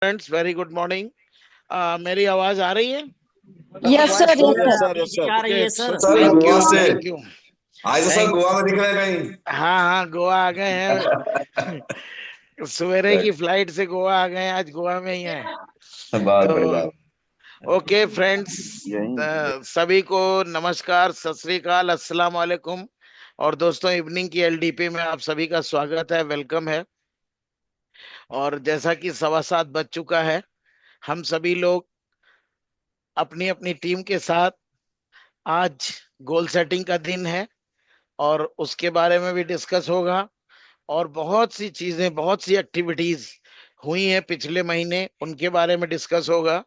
Friends, very good morning. मेरी आवाज आ रही है? Yes yes sir, sir, yes yes sir. Sir, yes sir. आ रही ओके, है सो सर। सर थैंक गोवा यू, से थैंक यू, आज तो सर थैंक। गोवा में दिख रहे हैं हाँ हाँ, गोवा आ गए हैं। सवेरे की कहीं। फ्लाइट से गोवा आ गए हैं, आज गोवा में ही हैं। बहुत तो बढ़िया। ओके फ्रेंड्स, यही। सभी को नमस्कार, सत श्री अकाल, अस्सलाम वालेकुम। और दोस्तों, इवनिंग की एलडीपी में आप सभी का स्वागत है, वेलकम है। और जैसा कि 7:15 बज चुका है, हम सभी लोग अपनी अपनी टीम के साथ आज गोल सेटिंग का दिन है, और उसके बारे में भी डिस्कस होगा। और बहुत सी चीजें, बहुत सी एक्टिविटीज हुई हैं पिछले महीने, उनके बारे में डिस्कस होगा।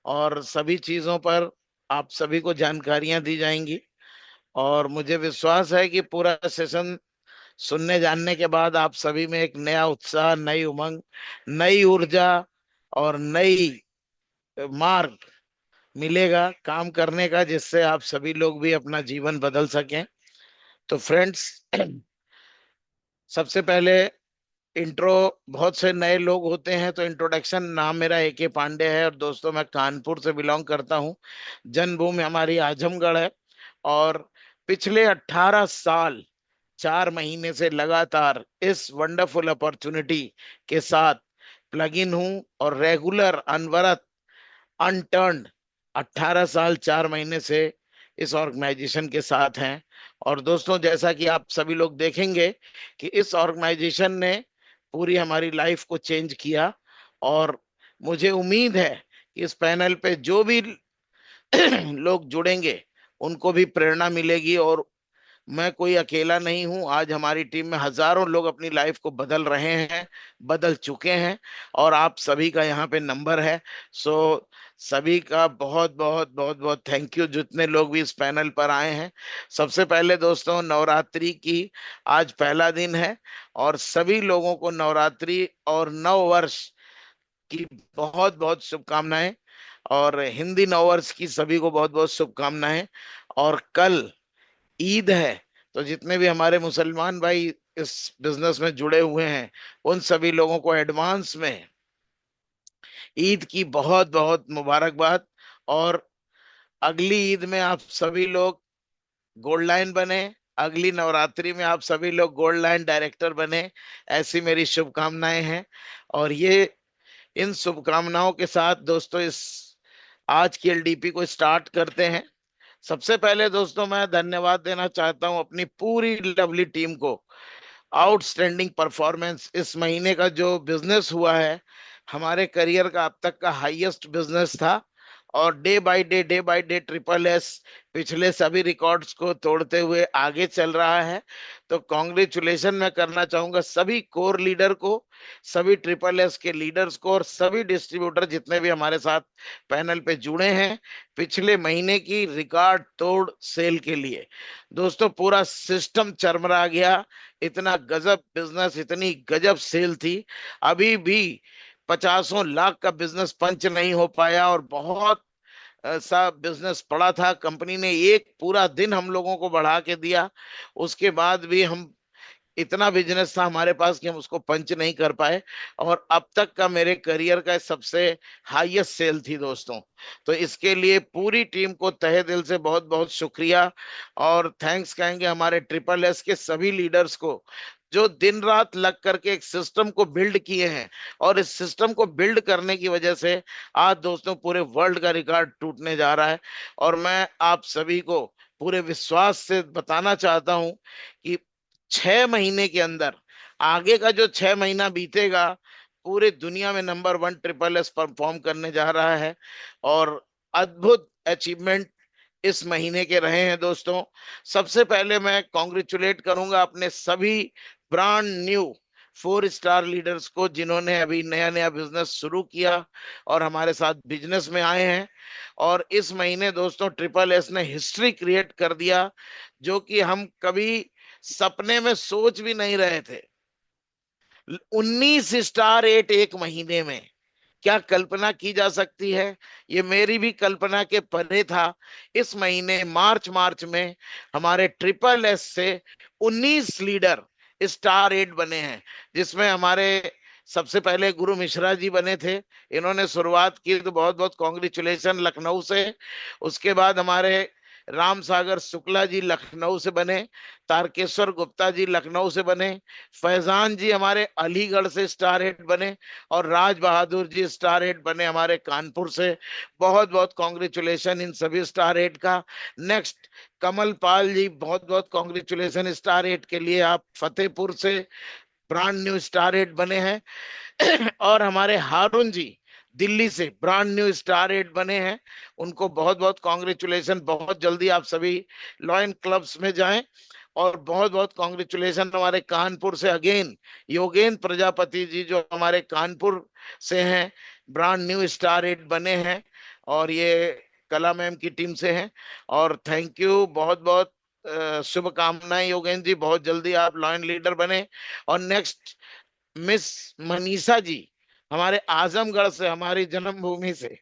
और सभी चीजों पर आप सभी को जानकारियां दी जाएंगी। और मुझे विश्वास है कि पूरा सेशन सुनने जानने के बाद आप सभी में एक नया उत्साह, नई उमंग, नई ऊर्जा और नई मार्ग मिलेगा काम करने का, जिससे आप सभी लोग भी अपना जीवन बदल सकें। तो फ्रेंड्स, सबसे पहले इंट्रो। बहुत से नए लोग होते हैं, तो इंट्रोडक्शन। नाम मेरा AK पांडे है, और दोस्तों मैं कानपुर से बिलोंग करता हूँ। जन्मभूमि हमारी आजमगढ़ है। और पिछले 18 साल 4 महीने से लगातार इस वंडरफुल अपॉर्चुनिटी के साथ प्लग इन हूँ, और रेगुलर, अनवरत, अनटर्न्ड 18 साल 4 महीने से इस ऑर्गेनाइजेशन के साथ हैं। और दोस्तों, जैसा कि आप सभी लोग देखेंगे कि इस ऑर्गेनाइजेशन ने पूरी हमारी लाइफ को चेंज किया। और मुझे उम्मीद है कि इस पैनल पे जो भी लोग जुड़ेंगे, उनको भी प्रेरणा मिलेगी। और मैं कोई अकेला नहीं हूं, आज हमारी टीम में हजारों लोग अपनी लाइफ को बदल रहे हैं, बदल चुके हैं। और आप सभी का यहाँ पे नंबर है। सो सभी का बहुत बहुत बहुत बहुत थैंक यू, जितने लोग भी इस पैनल पर आए हैं। सबसे पहले दोस्तों, नवरात्रि की आज पहला दिन है, और सभी लोगों को नवरात्रि और नव वर्ष की बहुत बहुत शुभकामनाएं। और हिंदी नववर्ष की सभी को बहुत बहुत शुभकामनाएं। और कल ईद है, तो जितने भी हमारे मुसलमान भाई इस बिजनेस में जुड़े हुए हैं, उन सभी लोगों को एडवांस में ईद की बहुत बहुत मुबारकबाद। और अगली ईद में आप सभी लोग गोल्ड लाइन बने, अगली नवरात्रि में आप सभी लोग गोल्ड लाइन डायरेक्टर बने, ऐसी मेरी शुभकामनाएं हैं। और ये, इन शुभकामनाओं के साथ दोस्तों, इस आज की एलडीपी को स्टार्ट करते हैं। सबसे पहले दोस्तों, मैं धन्यवाद देना चाहता हूं अपनी पूरी लवली टीम को। आउटस्टैंडिंग परफॉर्मेंस, इस महीने का जो बिजनेस हुआ है, हमारे करियर का अब तक का हाईएस्ट बिजनेस था। और day by day triple S पिछले सभी रिकॉर्ड्स को तोड़ते हुए आगे चल रहा है। तो कॉन्ग्रेचुलेशन मैं करना चाहूंगा सभी कोर लीडर को, सभी ट्रिपल S के लीडर्स को, और सभी डिस्ट्रीब्यूटर जितने भी हमारे साथ पैनल पे जुड़े हैं पिछले महीने की रिकॉर्ड तोड़ सेल के लिए। दोस्तों, पूरा सिस्टम चरमरा गया। इतना गजब बिजनेस, इतनी गजब सेल थी। अभी भी पचासों लाख का बिजनेस पंच नहीं हो पाया, और बहुत सा बिजनेस पड़ा था। कंपनी ने एक पूरा दिन हम लोगों को बढ़ा के दिया, उसके बाद भी हम, इतना बिजनेस था हमारे पास कि हम उसको पंच नहीं कर पाए। और अब तक का मेरे करियर का सबसे हाईएस्ट सेल थी दोस्तों। तो इसके लिए पूरी टीम को तहे दिल से बहुत बहुत शुक्रिया। और थैंक्स कहेंगे हमारे ट्रिपल S के सभी लीडर्स को, जो दिन रात लग करके एक सिस्टम को बिल्ड किए हैं। और इस सिस्टम को बिल्ड करने की वजह से आज दोस्तों पूरे वर्ल्ड का रिकॉर्ड टूटने जा रहा है। और मैं आप सभी को पूरे विश्वास से बताना चाहता हूं कि 6 महीने के अंदर, आगे का जो 6 महीना बीतेगा, पूरे दुनिया में नंबर 1 ट्रिपल S परफॉर्म करने जा रहा है। और अद्भुत अचीवमेंट इस महीने के रहे हैं दोस्तों। सबसे पहले मैं कॉन्ग्रेचुलेट करूंगा अपने सभी ब्रांड न्यू 4 स्टार लीडर्स को, जिन्होंने अभी नया नया बिजनेस शुरू किया और हमारे साथ बिजनेस में आए हैं। और इस महीने दोस्तों ट्रिपल S ने हिस्ट्री क्रिएट कर दिया, जो कि हम कभी सपने में सोच भी नहीं रहे थे। 19 स्टार 8 एक महीने में, क्या कल्पना की जा सकती है? ये मेरी भी कल्पना के परे था। इस महीने मार्च में हमारे ट्रिपल S से 19 लीडर स्टार 8 बने हैं, जिसमें हमारे सबसे पहले गुरु मिश्रा जी बने थे, इन्होंने शुरुआत की, तो बहुत बहुत कॉन्ग्रेचुलेशन लखनऊ से। उसके बाद हमारे राम सागर शुक्ला जी लखनऊ से बने, तारकेश्वर गुप्ता जी लखनऊ से बने, फैजान जी हमारे अलीगढ़ से स्टार हेड बने, और राज बहादुर जी स्टार हेड बने हमारे कानपुर से। बहुत बहुत कॉन्ग्रेचुलेशन इन सभी स्टार हेड का। नेक्स्ट, कमल पाल जी, बहुत बहुत कॉन्ग्रेचुलेशन स्टार एट के लिए, आप फतेहपुर से ब्रांड न्यू स्टार एट बने हैं। और हमारे हारून जी दिल्ली से ब्रांड न्यू स्टार एट बने हैं, उनको बहुत बहुत कॉन्ग्रेचुलेशन। बहुत जल्दी आप सभी लॉयन क्लब्स में जाएं। और बहुत बहुत कॉन्ग्रेचुलेशन हमारे कानपुर से अगेन योगेंद्र प्रजापति जी, जो हमारे कानपुर से हैं, ब्रांड न्यू स्टार एट बने हैं, और ये कला मैम की टीम से हैं। और थैंक यू, बहुत बहुत शुभकामनाएं योगेंद्र जी, बहुत जल्दी आप लॉयन लीडर बने। और नेक्स्ट, मिस मनीषा जी हमारे आजमगढ़ से, हमारी जन्मभूमि से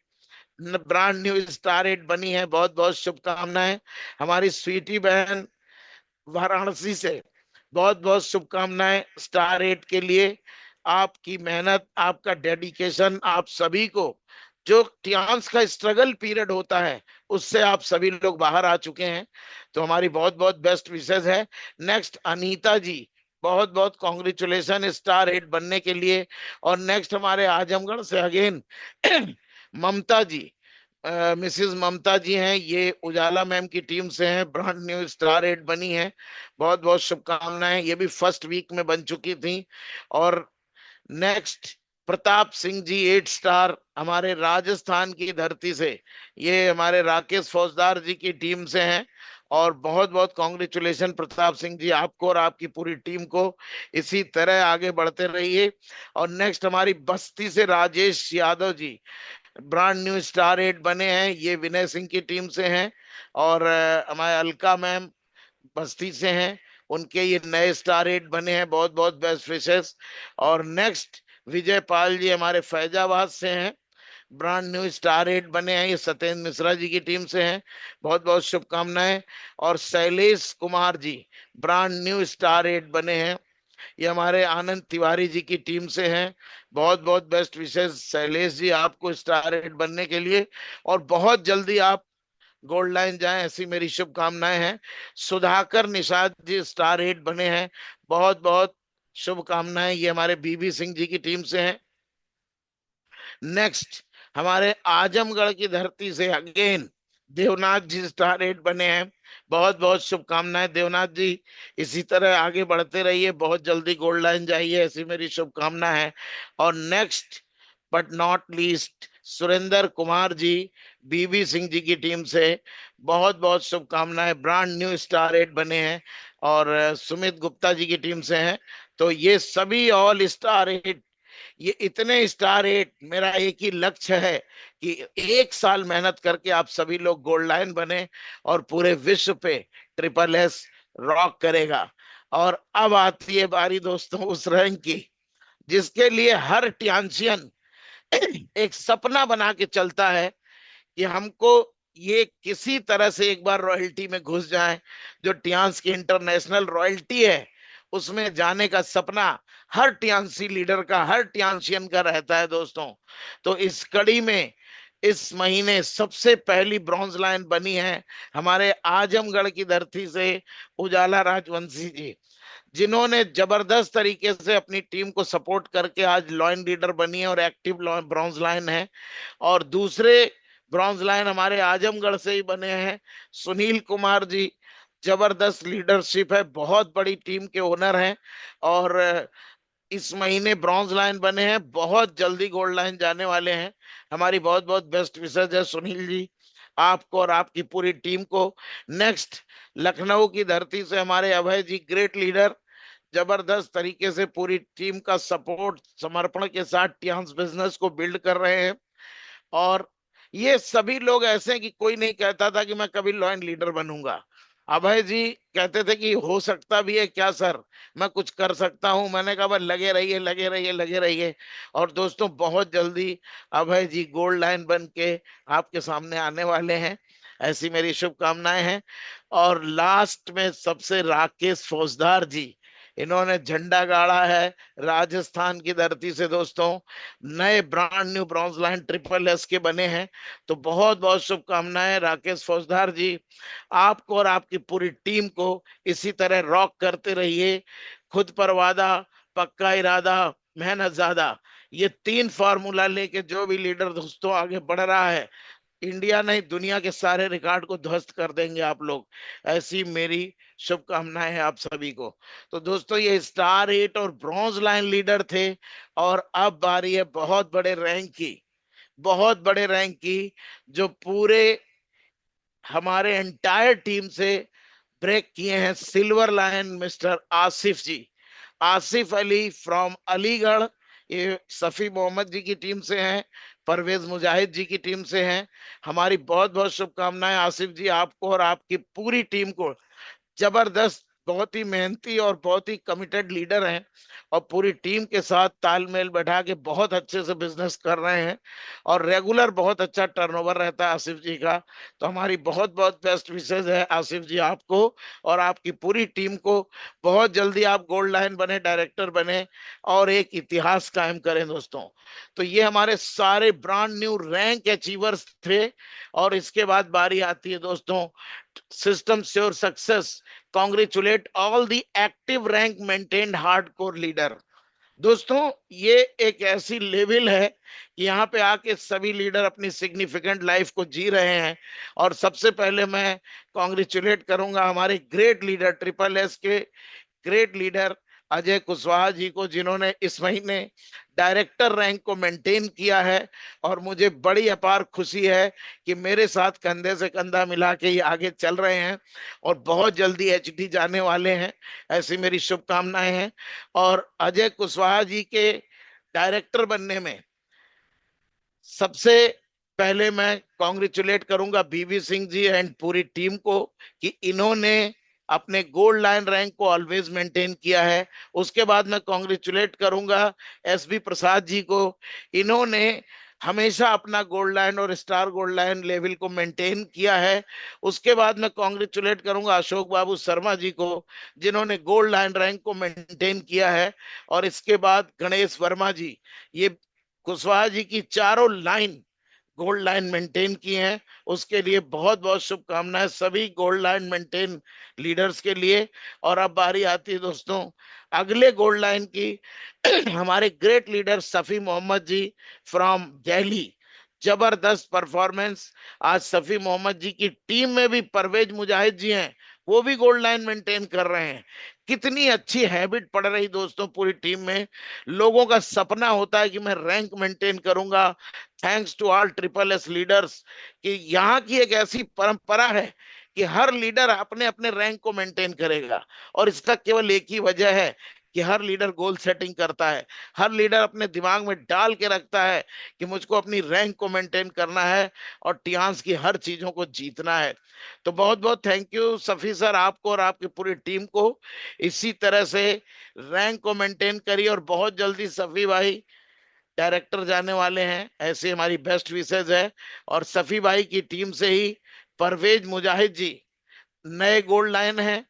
ब्रांड न्यू स्टार एट बनी है, बहुत बहुत शुभकामनाएं। हमारी स्वीटी बहन वाराणसी से, बहुत बहुत शुभकामनाएं स्टार एट के लिए। आपकी मेहनत, आपका डेडिकेशन, आप सभी को जो टियान्स का स्ट्रगल पीरियड होता है उससे आप सभी लोग बाहर आ चुके हैं, तो हमारी बहुत बहुत बेस्ट विशेष है। नेक्स्ट, अनीता जी, बहुत बहुत कॉन्ग्रेचुलेशन स्टार एट बनने के लिए। और नेक्स्ट हमारे आजमगढ़ से अगेन ममता जी, मिसिस ममता जी हैं, ये उजाला मैम की टीम से हैं, ब्रांड न्यू स्टार एट बनी है, बहुत बहुत शुभकामनाएं, ये भी फर्स्ट वीक में बन चुकी थी। और नेक्स्ट, प्रताप सिंह जी 8 स्टार, हमारे राजस्थान की धरती से, ये हमारे राकेश फौजदार जी की टीम से हैं। और बहुत बहुत कॉन्ग्रेचुलेशन प्रताप सिंह जी, आपको और आपकी पूरी टीम को, इसी तरह आगे बढ़ते रहिए। और नेक्स्ट, हमारी बस्ती से Rajesh Yadav ji, brand new star eight बने हैं, ये विनय सिंह की टीम से हैं। और हमारे अलका मैम बस्ती से हैं, उनके ये नए स्टार एट बने हैं, बहुत बहुत बेस्ट विशेष। और नेक्स्ट, विजय पाल जी हमारे फैजाबाद से हैं, ब्रांड न्यू स्टार एट बने हैं, ये सत्येंद्र मिश्रा जी की टीम से हैं, बहुत बहुत शुभकामनाएं। और Shailesh Kumar ji brand new star eight बने हैं, ये हमारे आनंद तिवारी जी की टीम से हैं, बहुत बहुत बेस्ट विशेष शैलेश जी आपको स्टार एट बनने के लिए। और बहुत जल्दी आप गोल्ड लाइन जाएं, ऐसी मेरी शुभकामनाएं हैं। सुधाकर निषाद जी स्टार एट बने हैं, बहुत बहुत शुभकामनाएं, ये हमारे बीबी सिंह जी की टीम से हैं। नेक्स्ट, हमारे आजमगढ़ की धरती से अगेन देवनाथ जी स्टार एट बने हैं, बहुत बहुत शुभकामनाएं देवनाथ जी, इसी तरह आगे बढ़ते रहिए, बहुत जल्दी गोल्ड लाइन जाइए, ऐसी मेरी शुभकामना है। और next but not least, Surendra Kumar ji B B Singh ji की टीम से, बहुत बहुत शुभकामनाएं, ब्रांड न्यू स्टार एट बने हैं। और सुमित गुप्ता जी की टीम से हैं। तो ये सभी ऑल स्टार एट, ये इतने स्टार एट, मेरा एक ही लक्ष्य है कि 1 साल मेहनत करके आप सभी लोग गोल्ड लाइन बने और पूरे विश्व पे ट्रिपल एस रॉक करेगा। और अब आती है बारी दोस्तों उस रैंक की, जिसके लिए हर टियान्सियन एक सपना बना के चलता है कि हमको ये किसी तरह से एक बार रॉयल्टी में घुस जाए, जो टियान्स की इंटरनेशनल रॉयल्टी है उसमें जाने का सपना हर टियान्सी लीडर का, हर टियान्सियन का रहता है दोस्तों। तो इस कड़ी में इस महीने सबसे पहली ब्रॉन्ज लाइन बनी है हमारे आजमगढ़ की धरती से उजाला राजवंशी जी, जिन्होंने जबरदस्त तरीके से अपनी टीम को सपोर्ट करके आज लॉइन लीडर बनी है और एक्टिव ब्रॉन्ज लाइन है। और दूसरे ब्रॉन्ज लाइन हमारे आजमगढ़ से ही बने हैं सुनील कुमार जी, जबरदस्त लीडरशिप है, बहुत बड़ी टीम के ओनर हैं। और इस महीने ब्रॉन्ज लाइन बने हैं, बहुत जल्दी गोल्ड लाइन जाने वाले हैं। हमारी बहुत बहुत बेस्ट विशेष है सुनील जी, आपको और आपकी पूरी टीम को। नेक्स्ट, लखनऊ की धरती से हमारे अभय जी, ग्रेट लीडर, जबरदस्त तरीके से पूरी टीम का सपोर्ट समर्पण के साथ टियान्स बिजनेस को बिल्ड कर रहे हैं। और ये सभी लोग ऐसे हैं कि कोई नहीं कहता था कि मैं कभी लॉयन लीडर बनूंगा। अभय जी कहते थे कि हो सकता भी है क्या सर, मैं कुछ कर सकता हूं, मैंने कहा भाई लगे रहिए लगे रहिए लगे रहिए। और दोस्तों बहुत जल्दी अभय जी गोल्ड लाइन बन के आपके सामने आने वाले हैं, ऐसी मेरी शुभकामनाएं हैं। और लास्ट में सबसे राकेश फौजदार जी, इन्होंने झंडा गाड़ा है राजस्थान की धरती से दोस्तों। नए brand new bronze line triple S के बने हैं। तो बहुत बहुत शुभकामनाएं राकेश फौजदार जी, आपको और आपकी पूरी टीम को। इसी तरह रॉक करते रहिए। खुद पर वादा, पक्का इरादा, मेहनत ज्यादा, ये तीन फार्मूला लेके जो भी लीडर दोस्तों आगे बढ़ रहा है, इंडिया नहीं दुनिया के सारे रिकॉर्ड को ध्वस्त कर देंगे आप लोग। ऐसी मेरी शुभकामनाएं हैं आप सभी को। तो दोस्तों ये स्टार 8 और ब्रॉन्ज लाइन लीडर थे। और अब बारी है बहुत बड़े रैंक की, बहुत बड़े रैंक की, जो पूरे हमारे एंटायर टीम से ब्रेक किए हैं silver line mister Asif ji. Asif Ali from Aligarh, ये सफी मोहम्मद जी की टीम से हैं, परवेज मुजाहिद जी की टीम से हैं। हमारी बहुत बहुत शुभकामनाएं आसिफ जी आपको और आपकी पूरी टीम को। जबरदस्त, बहुत ही मेहनती और बहुत ही कमिटेड लीडर हैं, और पूरी टीम के साथ तालमेल बैठा के बहुत अच्छे से बिजनेस कर रहे हैं, और रेगुलर बहुत अच्छा टर्नओवर रहता है आसिफ जी का। तो हमारी बहुत बहुत बेस्ट विशेष है आसिफ जी आपको और आपकी पूरी टीम को। बहुत जल्दी आप गोल्ड लाइन बने, डायरेक्टर बने, और एक इतिहास कायम करें दोस्तों। तो ये हमारे सारे ब्रांड न्यू रैंक अचीवर्स थे। और इसके बाद बारी आती है दोस्तों system sure success. Congratulate all the active rank maintained hardcore leader. दोस्तों ये एक ऐसी लेवल है कि यहाँ पे आके सभी लीडर अपनी सिग्निफिकेंट लाइफ को जी रहे हैं। और सबसे पहले मैं कॉन्ग्रेचुलेट करूंगा हमारे ग्रेट लीडर ट्रिपल एस के ग्रेट लीडर अजय कुशवाहा जी को, जिन्होंने इस महीने डायरेक्टर रैंक को मेंटेन किया है। और मुझे बड़ी अपार खुशी है कि मेरे साथ कंधे से कंधा मिला के ये आगे चल रहे हैं और बहुत जल्दी एचडी जाने वाले हैं, ऐसी मेरी शुभकामनाएं हैं। और अजय कुशवाहा जी के डायरेक्टर बनने में सबसे पहले मैं कॉन्ग्रेचुलेट करूंगा बीवी सिंह जी एंड पूरी टीम को कि इन्होंने अपने गोल्ड लाइन रैंक को ऑलवेज मेंटेन किया है। उसके बाद मैं कॉन्ग्रेचुलेट करूंगा एसबी प्रसाद जी को, इन्होंने हमेशा अपना गोल्ड लाइन और स्टार गोल्ड लाइन लेवल को मेंटेन किया है। उसके बाद मैं कॉन्ग्रेचुलेट करूंगा अशोक बाबू शर्मा जी को, जिन्होंने गोल्ड लाइन रैंक को मेंटेन किया है। और इसके बाद गणेश वर्मा जी, ये कुशवाहा जी की चारों लाइन गोल्ड लाइन मेंटेन की हैं। उसके लिए बहुत बहुत शुभकामनाएं सभी गोल्ड लाइन मेंटेन लीडर्स के लिए। और अब बारी आती है दोस्तों अगले गोल्ड लाइन की। हमारे great leader Safi Mohammad ji from Delhi, जबरदस्त परफॉर्मेंस। आज सफी मोहम्मद जी की टीम में भी परवेज मुजाहिद जी हैं, वो भी गोल्ड लाइन मेंटेन कर रहे हैं। कितनी अच्छी हैबिट पड़ रही दोस्तों पूरी टीम में। लोगों का सपना होता है कि मैं रैंक मेंटेन करूंगा। Thanks to all triple S leaders कि यहाँ की एक ऐसी परंपरा है कि हर लीडर अपने अपने रैंक को मेंटेन करेगा। और इसका केवल एक ही वजह है कि हर लीडर गोल सेटिंग करता है। हर लीडर अपने दिमाग में डाल के रखता है कि मुझको अपनी रैंक को मेंटेन करना है और टियांस की हर चीजों को जीतना है। तो बहुत बहुत थैंक यू सफी सर आपको और आपकी पूरी टीम को। इसी तरह से रैंक को मेंटेन करिए और बहुत जल्दी सफी भाई डायरेक्टर जाने वाले हैं, ऐसे हमारी बेस्ट विशेज है। और सफी भाई की टीम से ही परवेज मुजाहिद जी नए गोल्ड लाइन है,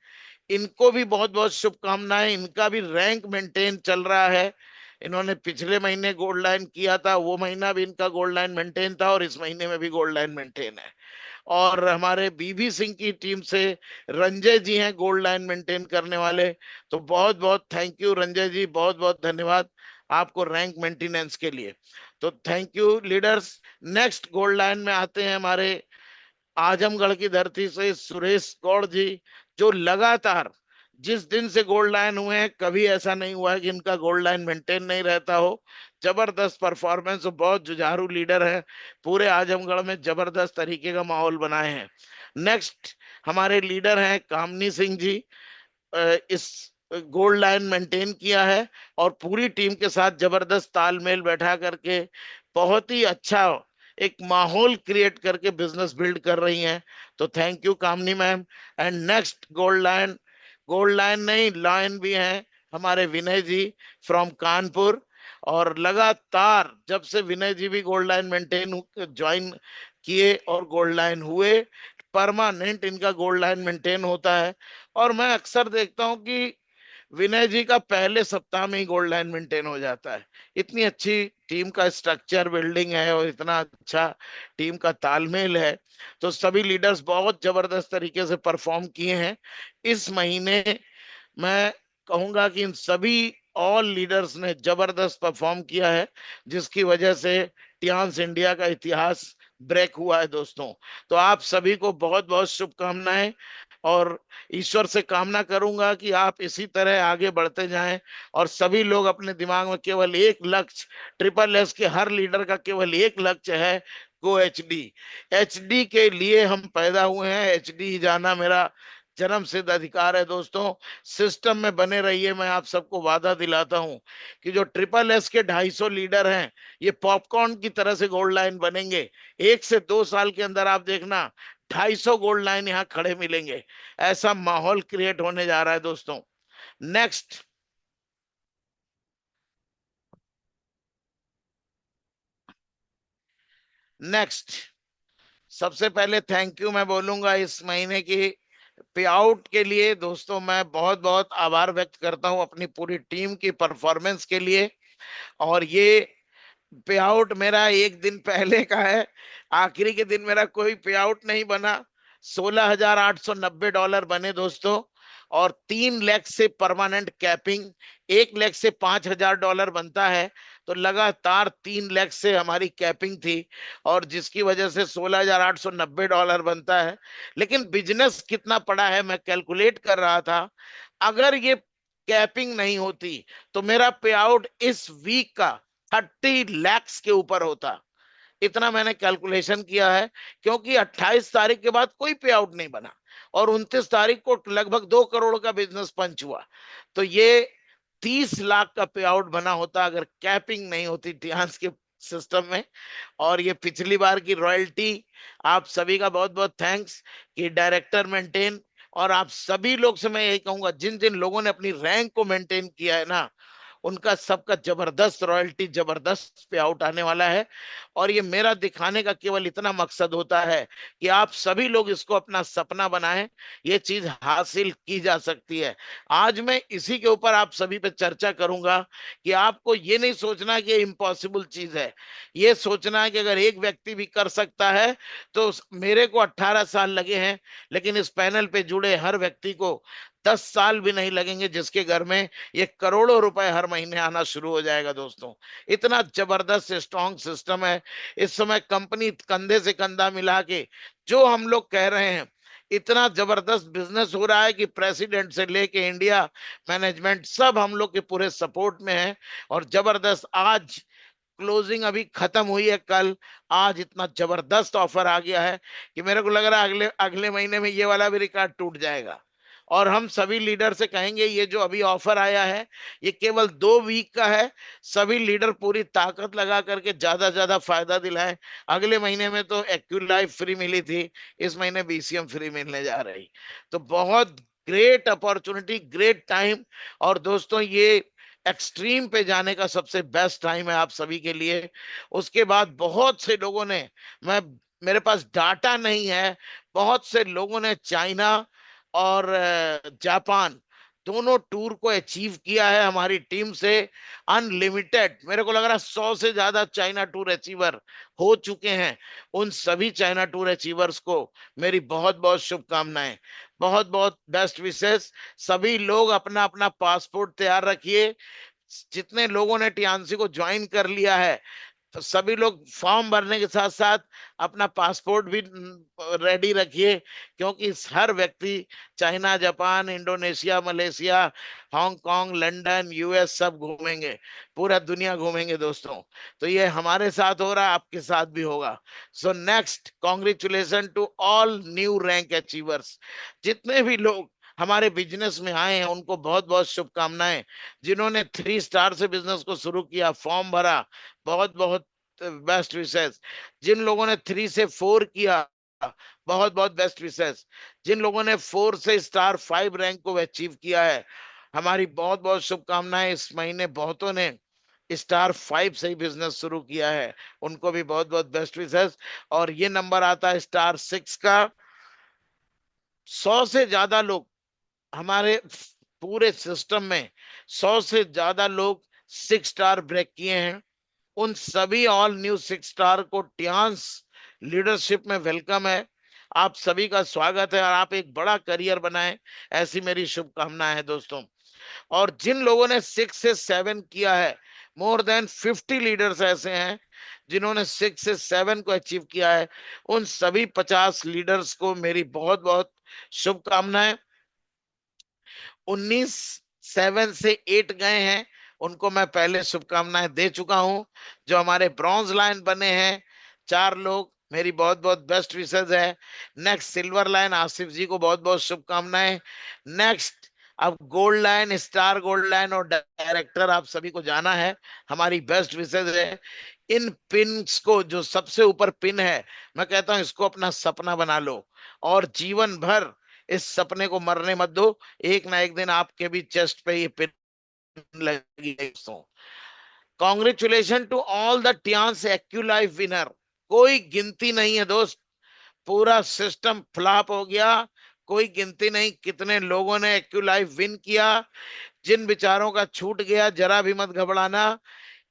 इनको भी बहुत बहुत शुभकामनाएं। इनका भी रैंक मेंटेन चल रहा है। इन्होंने पिछले महीने गोल्ड लाइन किया था, वो महीना भी इनका गोल्ड लाइन मेंटेन था और इस महीने में भी गोल्ड लाइन मेंटेन है। और हमारे बीबी सिंह की टीम से रंजय जी हैं गोल्ड लाइन मेंटेन करने वाले। तो बहुत बहुत थैंक यू रंजय जी, बहुत बहुत धन्यवाद आपको रैंक मेंटेनेंस के लिए। तो thank you leaders. Next gold line में आते हैं हमारे आजमगढ़ की धरती से सुरेश गौड़ जी, जो लगातार जिस दिन से गोल्ड लाइन हुए हैं कभी ऐसा नहीं हुआ है कि इनका गोल्ड लाइन मेंटेन नहीं रहता हो। जबरदस्त परफॉर्मेंस और बहुत जुझारू लीडर है, पूरे आजमगढ़ में जबरदस्त तरीके का माहौल बनाए हैं। नेक्स्ट हमारे लीडर हैं कामनी सिंह जी, इस गोल्ड लाइन मेंटेन किया है और पूरी टीम के साथ जबरदस्त तालमेल बैठा करके बहुत ही अच्छा एक माहौल क्रिएट करके बिजनेस बिल्ड कर रही हैं। तो thank you Kamini ma'am. And next gold line नहीं लाइन भी हैं हमारे विनय जी फ्रॉम कानपुर। और लगातार जब से विनय जी भी गोल्ड लाइन मेंटेन ज्वाइन किए और गोल्ड लाइन हुए, परमानेंट इनका गोल्ड लाइन मेंटेन होता है। और मैं अक्सर देखता हूं कि विनय जी का पहले सप्ताह में ही गोल्ड लाइन मेंटेन हो जाता है। इतनी अच्छी टीम का स्ट्रक्चर बिल्डिंग है और इतना अच्छा टीम का तालमेल है। तो सभी लीडर्स बहुत जबरदस्त तरीके से परफॉर्म किए हैं इस महीने। मैं कहूंगा कि इन सभी ऑल लीडर्स ने जबरदस्त परफॉर्म किया है, जिसकी वजह से टियांस इंडिया का इतिहास ब्रेक हुआ है दोस्तों। तो आप सभी को बहुत बहुत शुभकामनाएं, और ईश्वर से कामना करूंगा कि आप इसी तरह आगे बढ़ते जाएं, और सभी लोग अपने दिमाग में केवल एक लक्ष्य, ट्रिपल एस के हर लीडर का केवल एक लक्ष्य है, गो एचडी। एचडी के लिए हम पैदा हुए हैं, एचडी जाना मेरा जन्म सिद्ध अधिकार है दोस्तों। सिस्टम में बने रहिए, मैं आप सबको वादा दिलाता हूं कि जो ट्रिपल एस के 250 लीडर हैं, ये पॉपकॉर्न की तरह से गोल्ड लाइन बनेंगे। 1 से 2 साल के अंदर आप देखना 250 गोल्ड लाइन यहाँ खड़े मिलेंगे। ऐसा माहौल क्रिएट होने जा रहा है दोस्तों। नेक्स्ट। नेक्स्ट। सबसे पहले थैंक यू मैं बोलूंगा इस महीने की पे आउट के लिए दोस्तों। मैं बहुत बहुत आभार व्यक्त करता हूं अपनी पूरी टीम की परफॉर्मेंस के लिए। और ये पे आउट मेरा एक दिन पहले का है, आखिरी के दिन मेरा कोई पे आउट नहीं बना। $16,890 बने दोस्तों। और 3 लाख से परमानेंट कैपिंग, 1 लाख से $5,000 बनता है। तो लगातार 3 लाख से हमारी कैपिंग थी, और जिसकी वजह से $16,890 बनता है। लेकिन बिजनेस कितना पड़ा है मैं कैलकुलेट कर रहा था, अगर ये कैपिंग नहीं होती तो मेरा पे आउट इस वीक का 30 लाख के ऊपर होता। इतना मैंने कैलकुलेशन किया है, क्योंकि 28 तारीख के बाद कोई पे आउट नहीं बना, और 29 तारीख को लगभग 2 करोड़ का बिजनेस पंच हुआ। तो ये 30 लाख का पे आउट बना होता अगर कैपिंग नहीं होती टियान्स के सिस्टम में। और ये पिछली बार की रॉयल्टी, आप सभी का बहुत बहुत थैंक्स कि डायरेक्टर मेंटेन, और आप सभी लोग से मैं यही कहूंगा, जिन जिन लोगों ने अपनी रैंक को मेंटेन किया है ना, उनका सबका जबरदस्त रॉयल्टी, जबरदस्त पे आउट आने वाला है। और ये मेरा दिखाने का केवल इतना मकसद होता है कि आप सभी लोग इसको अपना सपना बनाएं, ये चीज हासिल की जा सकती है। आज मैं इसी के ऊपर आप सभी पे चर्चा करूंगा कि आपको ये नहीं सोचना कि ये इम्पॉसिबल चीज है, ये सोचना है कि अगर एक व्यक्ति भी कर सकता है तो मेरे को 18 साल लगे हैं, लेकिन इस पैनल पे जुड़े हर व्यक्ति को 10 साल भी नहीं लगेंगे, जिसके घर में ये करोड़ों रुपए हर महीने आना शुरू हो जाएगा दोस्तों। इतना जबरदस्त स्ट्रॉन्ग सिस्टम है। इस समय कंपनी कंधे से कंधा मिला के जो हम लोग कह रहे हैं, इतना जबरदस्त बिजनेस हो रहा है कि प्रेसिडेंट से लेके इंडिया मैनेजमेंट सब हम लोग के पूरे सपोर्ट में है। और जबरदस्त आज क्लोजिंग अभी खत्म हुई है कल, आज इतना जबरदस्त ऑफर आ गया है कि मेरे को लग रहा है अगले अगले महीने में ये वाला भी रिकॉर्ड टूट जाएगा। और हम सभी लीडर से कहेंगे ये जो अभी ऑफर आया है, ये केवल 2 वीक का है। सभी लीडर पूरी ताकत लगा करके ज्यादा फायदा दिलाएं। अगले महीने में तो एक्यूलाइफ फ्री मिली थी, इस महीने बीसीएम फ्री मिलने जा रही। तो बहुत ग्रेट अपॉर्चुनिटी, ग्रेट टाइम। और दोस्तों ये एक्सट्रीम पे जाने का सबसे बेस्ट टाइम है आप सभी के लिए। उसके बाद बहुत से लोगों ने, मैं मेरे पास डाटा नहीं है, बहुत से लोगों ने चाइना और जापान दोनों टूर को अचीव किया है हमारी टीम से। अनलिमिटेड, मेरे को लग रहा है 100 से ज्यादा चाइना टूर अचीवर हो चुके हैं। उन सभी चाइना टूर अचीवर्स को मेरी बहुत बहुत शुभकामनाएं, बहुत बहुत बेस्ट विशेष। सभी लोग अपना अपना पासपोर्ट तैयार रखिए। जितने लोगों ने टीआरसी को ज्वाइन कर लिया है, तो सभी लोग फॉर्म भरने के साथ साथ अपना पासपोर्ट भी रेडी रखिए, क्योंकि हर व्यक्ति China, Japan, Indonesia, Malaysia, Hong Kong, London, US सब घूमेंगे, पूरा दुनिया घूमेंगे दोस्तों। तो ये हमारे साथ हो रहा है, आपके साथ भी होगा। So next, congratulation to all new rank achievers. जितने भी लोग हमारे बिजनेस में आए हैं उनको बहुत बहुत शुभकामनाएं। जिन्होंने 3 स्टार से बिजनेस को शुरू किया, फॉर्म भरा, बहुत बहुत बेस्ट विशेष। जिन लोगों ने 3 से 4 किया, बहुत बहुत बेस्ट विशेष। जिन लोगों ने 4 से स्टार 5 रैंक को अचीव किया है, हमारी बहुत बहुत शुभकामनाएं। इस महीने बहुतों ने स्टार 5 से ही बिजनेस शुरू किया है, उनको भी बहुत बहुत बेस्ट विशेष। और ये नंबर आता है स्टार 6 का। 100 से ज्यादा लोग हमारे पूरे सिस्टम में 100 से ज्यादा लोग 6 स्टार ब्रेक किए हैं। उन सभी ऑल न्यू 6 स्टार को टियांस लीडरशिप में वेलकम है। आप सभी का स्वागत है और आप एक बड़ा करियर बनाएं, ऐसी मेरी शुभकामनाएं है दोस्तों। और जिन लोगों ने 6 से 7 किया है, मोर देन 50 लीडर्स ऐसे हैं जिन्होंने 6 से 7 को अचीव किया है। उन सभी 50 लीडर्स को मेरी बहुत बहुत शुभकामनाएं। 19 7 से 8 गए हैं, उनको मैं पहले शुभकामनाएं दे चुका हूं। जो हमारे ब्रॉन्ज लाइन बने हैं 4 लोग, मेरी बहुत बहुत बेस्ट विशेष है। नेक्स्ट सिल्वर लाइन आसिफ जी को बहुत बहुत शुभकामनाएं। नेक्स्ट अब gold line, star gold line और डायरेक्टर, आप सभी को जाना है, हमारी बेस्ट विशेष है। इन पिन्स को, जो सबसे ऊपर पिन है, मैं कहता हूं इसको अपना सपना बना लो और जीवन भर इस सपने को मरने मत दो। एक ना एक दिन आपके भी चेस्ट पे ये पिन लगी है दोस्तों। Congratulation to all the Tiens Aculife winner. कोई गिनती नहीं है दोस्त, पूरा सिस्टम फ्लॉप हो गया। कोई गिनती नहीं कितने लोगों ने एक्यूलाइफ विन किया। जिन विचारों का छूट गया, जरा भी मत घबराना,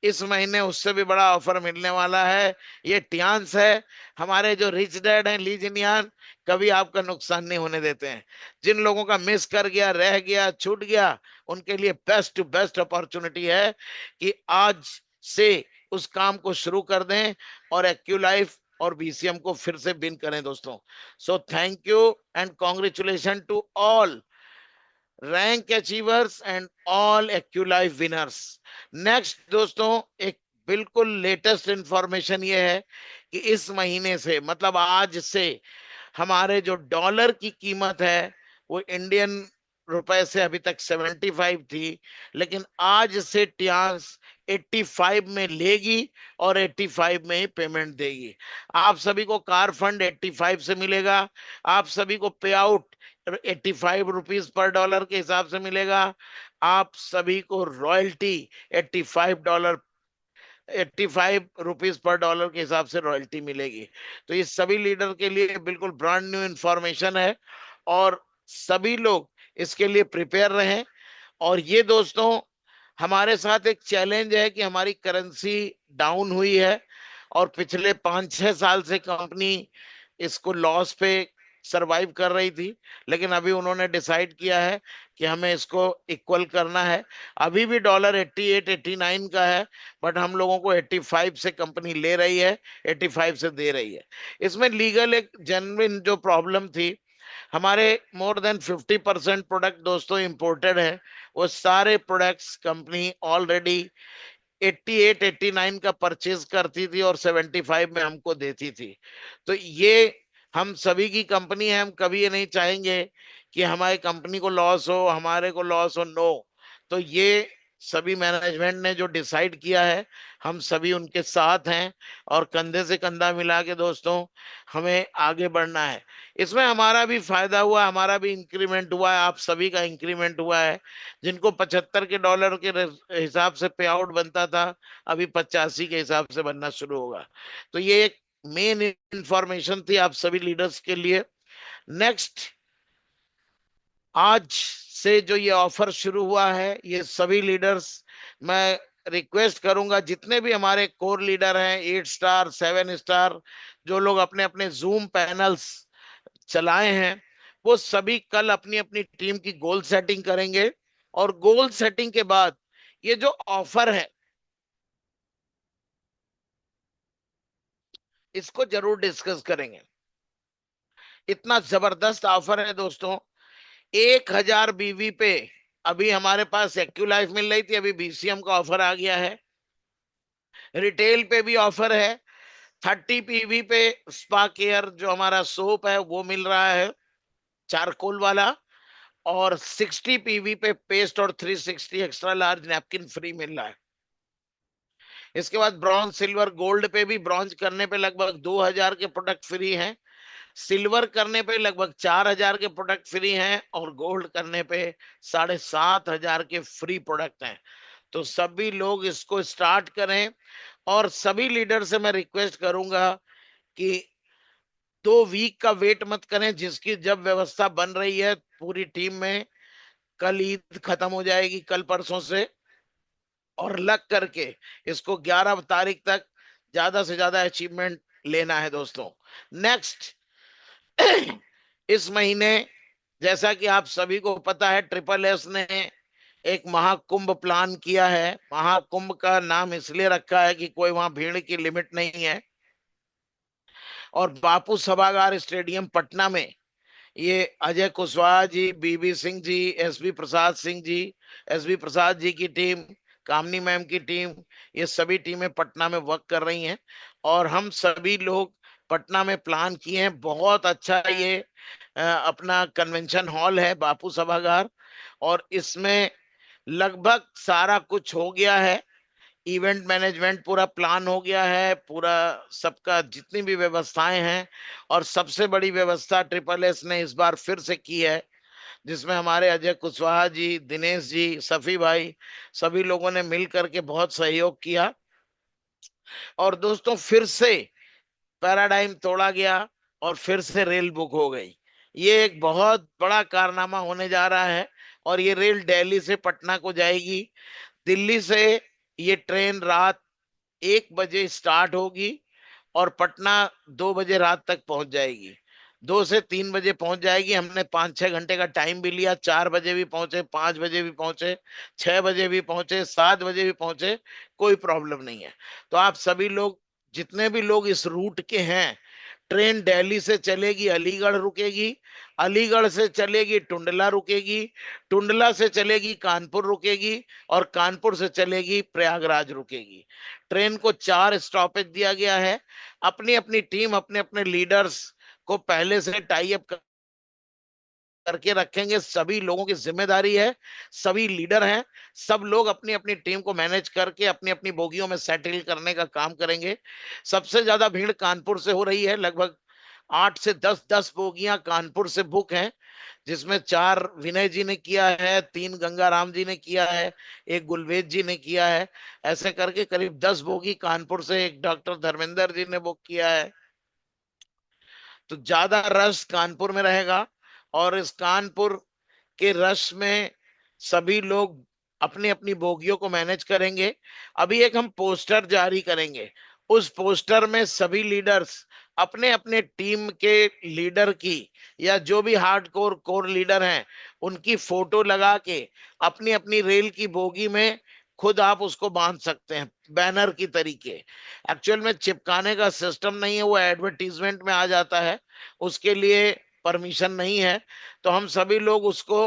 इस महीने उससे भी बड़ा ऑफर मिलने वाला है। ये टियांस है। हमारे जो रिच डैड हैं लीजनियान, कभी आपका नुकसान नहीं होने देते हैं। जिन लोगों का मिस कर गया, रह गया, छूट गया, उनके लिए बेस्ट टू बेस्ट अपॉर्चुनिटी है कि आज से उस काम को शुरू कर दें और एक्यूलाइफ और बीसीएम को फिर से विन करें दोस्तों। So thank you and congratulation to all rank achievers and all Aculife winners. Next दोस्तों, एक बिल्कुल लेटेस्ट इंफॉर्मेशन ये है कि इस महीने से, मतलब आज से, हमारे जो डॉलर की कीमत है वो इंडियन रुपए से अभी तक 75 थी, लेकिन आज से टियांस 85 में लेगी और 85 में ही पेमेंट देगी। आप सभी को कार फंड 85 से मिलेगा। आप सभी को पे आउट 85 रुपीज पर डॉलर के हिसाब से मिलेगा। आप सभी को रॉयल्टी $85, 85 रुपीज पर डॉलर के हिसाब से रॉयल्टी मिलेगी। तो ये सभी लीडर के लिए बिल्कुल ब्रांड न्यू इंफॉर्मेशन है और सभी लोग इसके लिए प्रिपेयर रहें। और ये दोस्तों, हमारे साथ एक चैलेंज है कि हमारी करेंसी डाउन हुई है और पिछले 5 6 साल से कंपनी इसको लॉस पे सरवाइव कर रही थी, लेकिन अभी उन्होंने डिसाइड किया है कि हमें इसको इक्वल करना है। अभी भी डॉलर 88 89 का है, बट हम लोगों को 85 से कंपनी ले रही है, 85 से दे रही है। इसमें लीगल एक जेन्युइन जो प्रॉब्लम थी, हमारे मोर देन 50% प्रोडक्ट दोस्तों इंपोर्टेड है। वो सारे प्रोडक्ट्स कंपनी ऑलरेडी 88 89 का परचेज करती थी और 75 में हमको देती थी। तो ये हम सभी की कंपनी है, हम कभी ये नहीं चाहेंगे कि हमारी कंपनी को लॉस हो, हमारे को लॉस हो, नो। तो ये सभी मैनेजमेंट ने जो डिसाइड किया है, हम सभी उनके साथ हैं और कंधे से कंधा मिला के दोस्तों हमें आगे बढ़ना है। इसमें हमारा भी फायदा हुआ, हमारा भी इंक्रीमेंट हुआ है, आप सभी का इंक्रीमेंट हुआ है। जिनको $75 के हिसाब से पे आउट बनता था, अभी 85 के हिसाब से बनना शुरू होगा। तो ये एक मेन इंफॉर्मेशन थी आप सभी लीडर्स के लिए। नेक्स्ट, आज से जो ये ऑफर शुरू हुआ है, ये सभी लीडर्स, मैं रिक्वेस्ट करूंगा जितने भी हमारे कोर लीडर हैं, 8 स्टार 7 स्टार, जो लोग अपने अपने जूम पैनल्स चलाए हैं, वो सभी कल अपनी अपनी टीम की गोल सेटिंग करेंगे और गोल सेटिंग के बाद ये जो ऑफर है इसको जरूर डिस्कस करेंगे। इतना जबरदस्त ऑफर है दोस्तों। 1000 बीवी पे अभी हमारे पास एक्यूलाइफ मिल रही थी, अभी बीसीएम का ऑफर आ गया है। रिटेल पे भी ऑफर है। 30 पीवी पे स्पा केयर जो हमारा सोप है वो मिल रहा है, चारकोल वाला। और 60 पीवी पे पेस्ट और 360 एक्स्ट्रा लार्ज नैपकिन फ्री मिल रहा है। इसके बाद ब्रॉन्ज सिल्वर गोल्ड पे भी, ब्रॉन्ज करने पे लगभग 2000 के प्रोडक्ट फ्री हैं, सिल्वर करने पे लगभग 4000 के प्रोडक्ट फ्री हैं और गोल्ड करने पे 7500 के फ्री प्रोडक्ट हैं। तो सभी लोग इसको स्टार्ट करें और सभी लीडर से मैं रिक्वेस्ट करूंगा कि 2 वीक का वेट मत करें। जिसकी जब व्यवस्था बन रही है पूरी टीम में, कल ईद खत्म हो जाएगी, कल परसों से, और लग करके इसको 11 तारीख तक ज्यादा से ज्यादा अचीवमेंट लेना है दोस्तों। नेक्स्ट, इस महीने, जैसा कि आप सभी को पता है, ट्रिपल एस ने एक महाकुंभ प्लान किया है। महाकुंभ का नाम इसलिए रखा है कि कोई वहां भीड़ की लिमिट नहीं है। और बापू सभागार स्टेडियम पटना में ये अजय कुशवाहा जी, बीबी सिंह जी, एसबी प्रसाद सिंह जी, एसबी प्रसाद जी की टीम, कामनी मैम की टीम, ये सभी टीमें पटना में वर्क कर रही हैं। और हम सभी लोग पटना में प्लान किए हैं। बहुत अच्छा ये अपना कन्वेंशन हॉल है, बापू सभागार। और इसमें लगभग सारा कुछ हो गया है। इवेंट मैनेजमेंट पूरा प्लान हो गया है, पूरा सबका जितनी भी व्यवस्थाएं हैं। और सबसे बड़ी व्यवस्था ट्रिपल एस ने इस बार फिर से की है, जिसमें हमारे अजय कुशवाहा जी, दिनेश जी, सफी भाई, सभी लोगों ने मिल करके बहुत सहयोग किया। और दोस्तों, फिर से पैराडाइम तोड़ा गया और फिर से रेल बुक हो गई। ये एक बहुत बड़ा कारनामा होने जा रहा है। और ये रेल दिल्ली से पटना को जाएगी। दिल्ली से ये ट्रेन रात 1 बजे स्टार्ट होगी और पटना 2 बजे रात तक पहुंच जाएगी। 2 से 3 बजे पहुंच जाएगी। हमने 5-6 घंटे का टाइम भी लिया। 4 बजे भी पहुंचे, 5 बजे भी पहुंचे, 6 बजे भी पहुंचे, 7 बजे भी पहुंचे, कोई प्रॉब्लम नहीं है। तो आप सभी लोग, जितने भी लोग इस रूट के हैं, ट्रेन दिल्ली से चलेगी, अलीगढ़ रुकेगी, अलीगढ़ से चलेगी टुंडला रुकेगी, टुंडला से चलेगी कानपुर रुकेगी, और कानपुर से चलेगी प्रयागराज रुकेगी। ट्रेन को 4 स्टॉपेज दिया गया है। अपनी अपनी टीम, अपने अपने लीडर्स को पहले से टाई अप करके रखेंगे। सभी लोगों की जिम्मेदारी है, सभी लीडर हैं, सब लोग अपनी अपनी टीम को मैनेज करके अपनी अपनी बोगियों में सेटल करने का काम करेंगे। सबसे ज्यादा भीड़ कानपुर से हो रही है। लगभग 8 से 10 बोगियां कानपुर से बुक हैं, जिसमें 4 विनय जी ने किया है, 3 गंगाराम जी ने किया है, एक गुलवेद जी ने किया है। ऐसे करके करीब 10 बोगी कानपुर से, एक डॉक्टर धर्मेंद्र जी ने बुक किया है। तो ज्यादा रश कानपुर में रहेगा। और इस कानपुर के रश में सभी लोग अपनी अपनी बोगियों को मैनेज करेंगे। अभी एक हम पोस्टर जारी करेंगे। उस पोस्टर में सभी लीडर्स अपने अपने टीम के लीडर की, या जो भी हार्ड कोर लीडर हैं, उनकी फोटो लगा के अपनी अपनी रेल की बोगी में खुद आप उसको बांध सकते हैं, बैनर की तरीके। एक्चुअल में चिपकाने का सिस्टम नहीं है, वो एडवर्टीजमेंट में आ जाता है, उसके लिए परमिशन नहीं है। तो हम सभी लोग उसको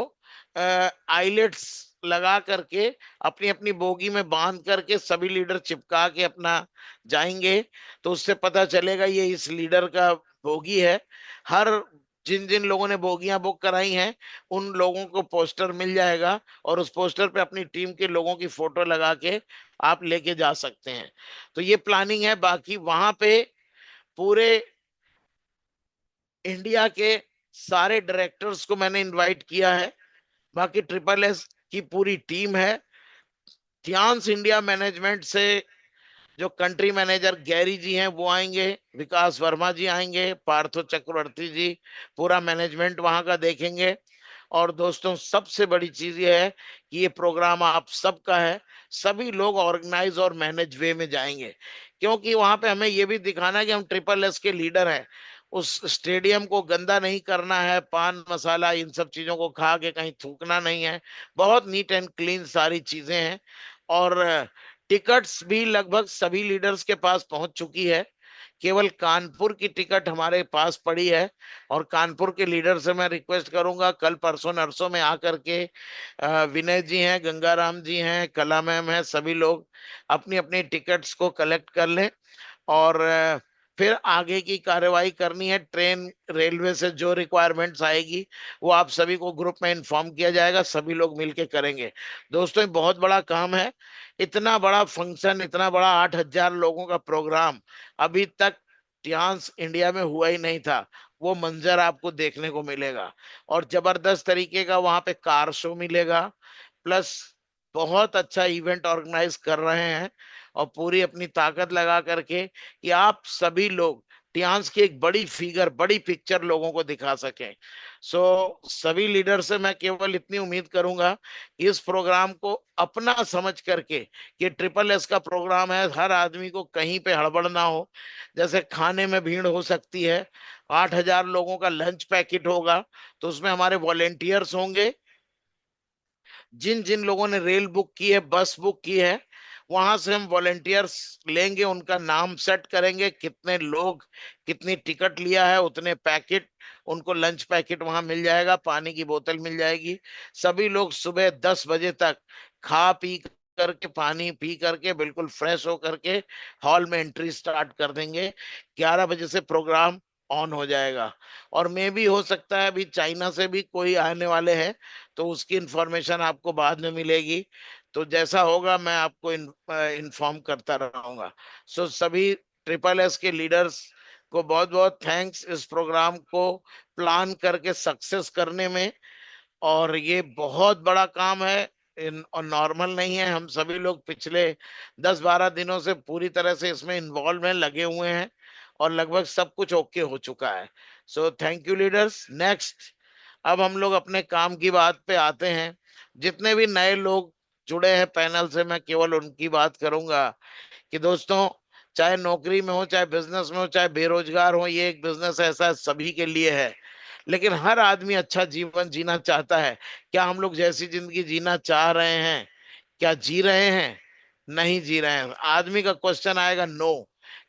आईलेट्स लगा करके अपनी अपनी बोगी में बांध करके सभी लीडर चिपका के अपना जाएंगे। तो उससे पता चलेगा ये इस लीडर का बोगी है। हर जिन जिन लोगों ने बोगियां बुक कराई हैं, उन लोगों को पोस्टर मिल जाएगा, और उस पोस्टर पे अपनी टीम के लोगों की फोटो लगा के आप लेके जा सकते हैं। तो ये प्लानिंग है। बाकी वहां पे पूरे इंडिया के सारे डायरेक्टर्स को मैंने इनवाइट किया है। बाकी ट्रिपल एस की पूरी टीम है। ध्यान इंडिया मैनेजमेंट से जो कंट्री मैनेजर गैरी जी हैं वो आएंगे, विकास वर्मा जी आएंगे, पार्थो चक्रवर्ती जी पूरा मैनेजमेंट वहां का देखेंगे। और दोस्तों, सबसे बड़ी चीज ये है कि ये प्रोग्राम आप सबका है। सभी लोग ऑर्गेनाइज और मैनेज वे में जाएंगे, क्योंकि वहां पे हमें ये भी दिखाना है कि हम ट्रिपल एस के लीडर हैं। उस स्टेडियम को गंदा नहीं करना है, पान मसाला इन सब चीजों को खा के कहीं थूकना नहीं है। बहुत नीट एंड क्लीन सारी चीजें हैं। और टिकट्स भी लगभग सभी लीडर्स के पास पहुंच चुकी है। केवल कानपुर की टिकट हमारे पास पड़ी है। और कानपुर के लीडर से मैं रिक्वेस्ट करूंगा, कल परसों नरसों में आकर के विनय जी हैं, गंगाराम जी हैं, कला मैम है, सभी लोग अपनी अपनी टिकट्स को कलेक्ट कर लें। और फिर आगे की कार्रवाई करनी है। ट्रेन रेलवे से जो रिक्वायरमेंट्स आएगी वो आप सभी को ग्रुप में इन्फॉर्म किया जाएगा, सभी लोग मिलके करेंगे। दोस्तों, ये बहुत बड़ा काम है। इतना बड़ा फंक्शन, इतना बड़ा 8,000 लोगों का प्रोग्राम अभी तक डांस इंडिया में हुआ ही नहीं था। वो मंजर आपको देखने को मिलेगा। और जबरदस्त तरीके का वहां पे कार शो मिलेगा। प्लस बहुत अच्छा इवेंट ऑर्गेनाइज कर रहे हैं, और पूरी अपनी ताकत लगा करके कि आप सभी लोग टियांस की एक बड़ी फिगर, बड़ी पिक्चर लोगों को दिखा सकें। सो सभी लीडर से मैं केवल इतनी उम्मीद करूंगा, इस प्रोग्राम को अपना समझ करके, कि ट्रिपल एस का प्रोग्राम है, हर आदमी को कहीं पे हड़बड़ ना हो। जैसे खाने में भीड़ हो सकती है, 8,000 लोगों का लंच पैकेट होगा, तो उसमें हमारे वॉलेंटियर्स होंगे। जिन जिन लोगों ने रेल बुक की है, बस बुक की है, वहां से हम वॉलेंटियर्स लेंगे, उनका नाम सेट करेंगे, कितने लोग, कितनी टिकट लिया है, उतने पैकेट, उनको लंच पैकेट वहां मिल जाएगा, पानी की बोतल मिल जाएगी। सभी लोग सुबह 10 बजे तक खा पी करके, पानी पी करके, बिल्कुल फ्रेश हो करके हॉल में एंट्री स्टार्ट कर देंगे। 11 बजे से प्रोग्राम ऑन हो जाएगा। और मे भी हो सकता है अभी चाइना से भी कोई आने वाले हैं, तो उसकी इंफॉर्मेशन आपको बाद में मिलेगी। तो जैसा होगा मैं आपको इन्फॉर्म करता रहूंगा। सो सभी ट्रिपल एस के लीडर्स को बहुत बहुत थैंक्स, इस प्रोग्राम को प्लान करके सक्सेस करने में। और ये बहुत बड़ा काम है, और नॉर्मल नहीं है। हम सभी लोग पिछले 10-12 दिनों से पूरी तरह से इसमें इन्वॉल्व में लगे हुए हैं, और लगभग सब कुछ ओके हो चुका है। सो थैंक यू लीडर्स। नेक्स्ट, अब हम लोग अपने काम की बात पे आते हैं। जितने भी नए लोग जुड़े हैं पैनल से, मैं केवल उनकी बात करूंगा कि दोस्तों, चाहे नौकरी में हो, चाहे बिजनेस में हो, चाहे बेरोजगार हो, ये एक बिजनेस ऐसा सभी के लिए है। लेकिन हर आदमी अच्छा जीवन जीना चाहता है। क्या हम लोग जैसी जिंदगी जीना चाह रहे हैं? क्या जी रहे हैं? नहीं जी रहे हैं। आदमी का क्वेश्चन आएगा नो,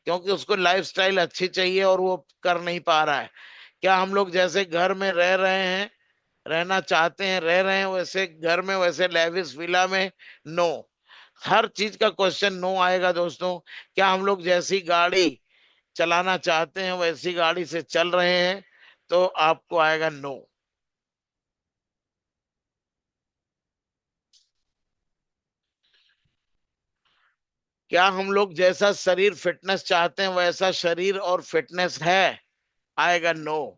क्योंकि उसको लाइफस्टाइल अच्छी चाहिए और वो कर नहीं पा रहा है। क्या हम लोग जैसे घर में रह रहे हैं, रहना चाहते हैं, रह रहे हैं वैसे घर में, वैसे लेविस विला में? नो। हर चीज का क्वेश्चन नो आएगा दोस्तों। क्या हम लोग जैसी गाड़ी चलाना चाहते हैं वैसी गाड़ी से चल रहे हैं? तो आपको आएगा नो। क्या हम लोग जैसा शरीर फिटनेस चाहते हैं वैसा शरीर और फिटनेस है? आएगा नो।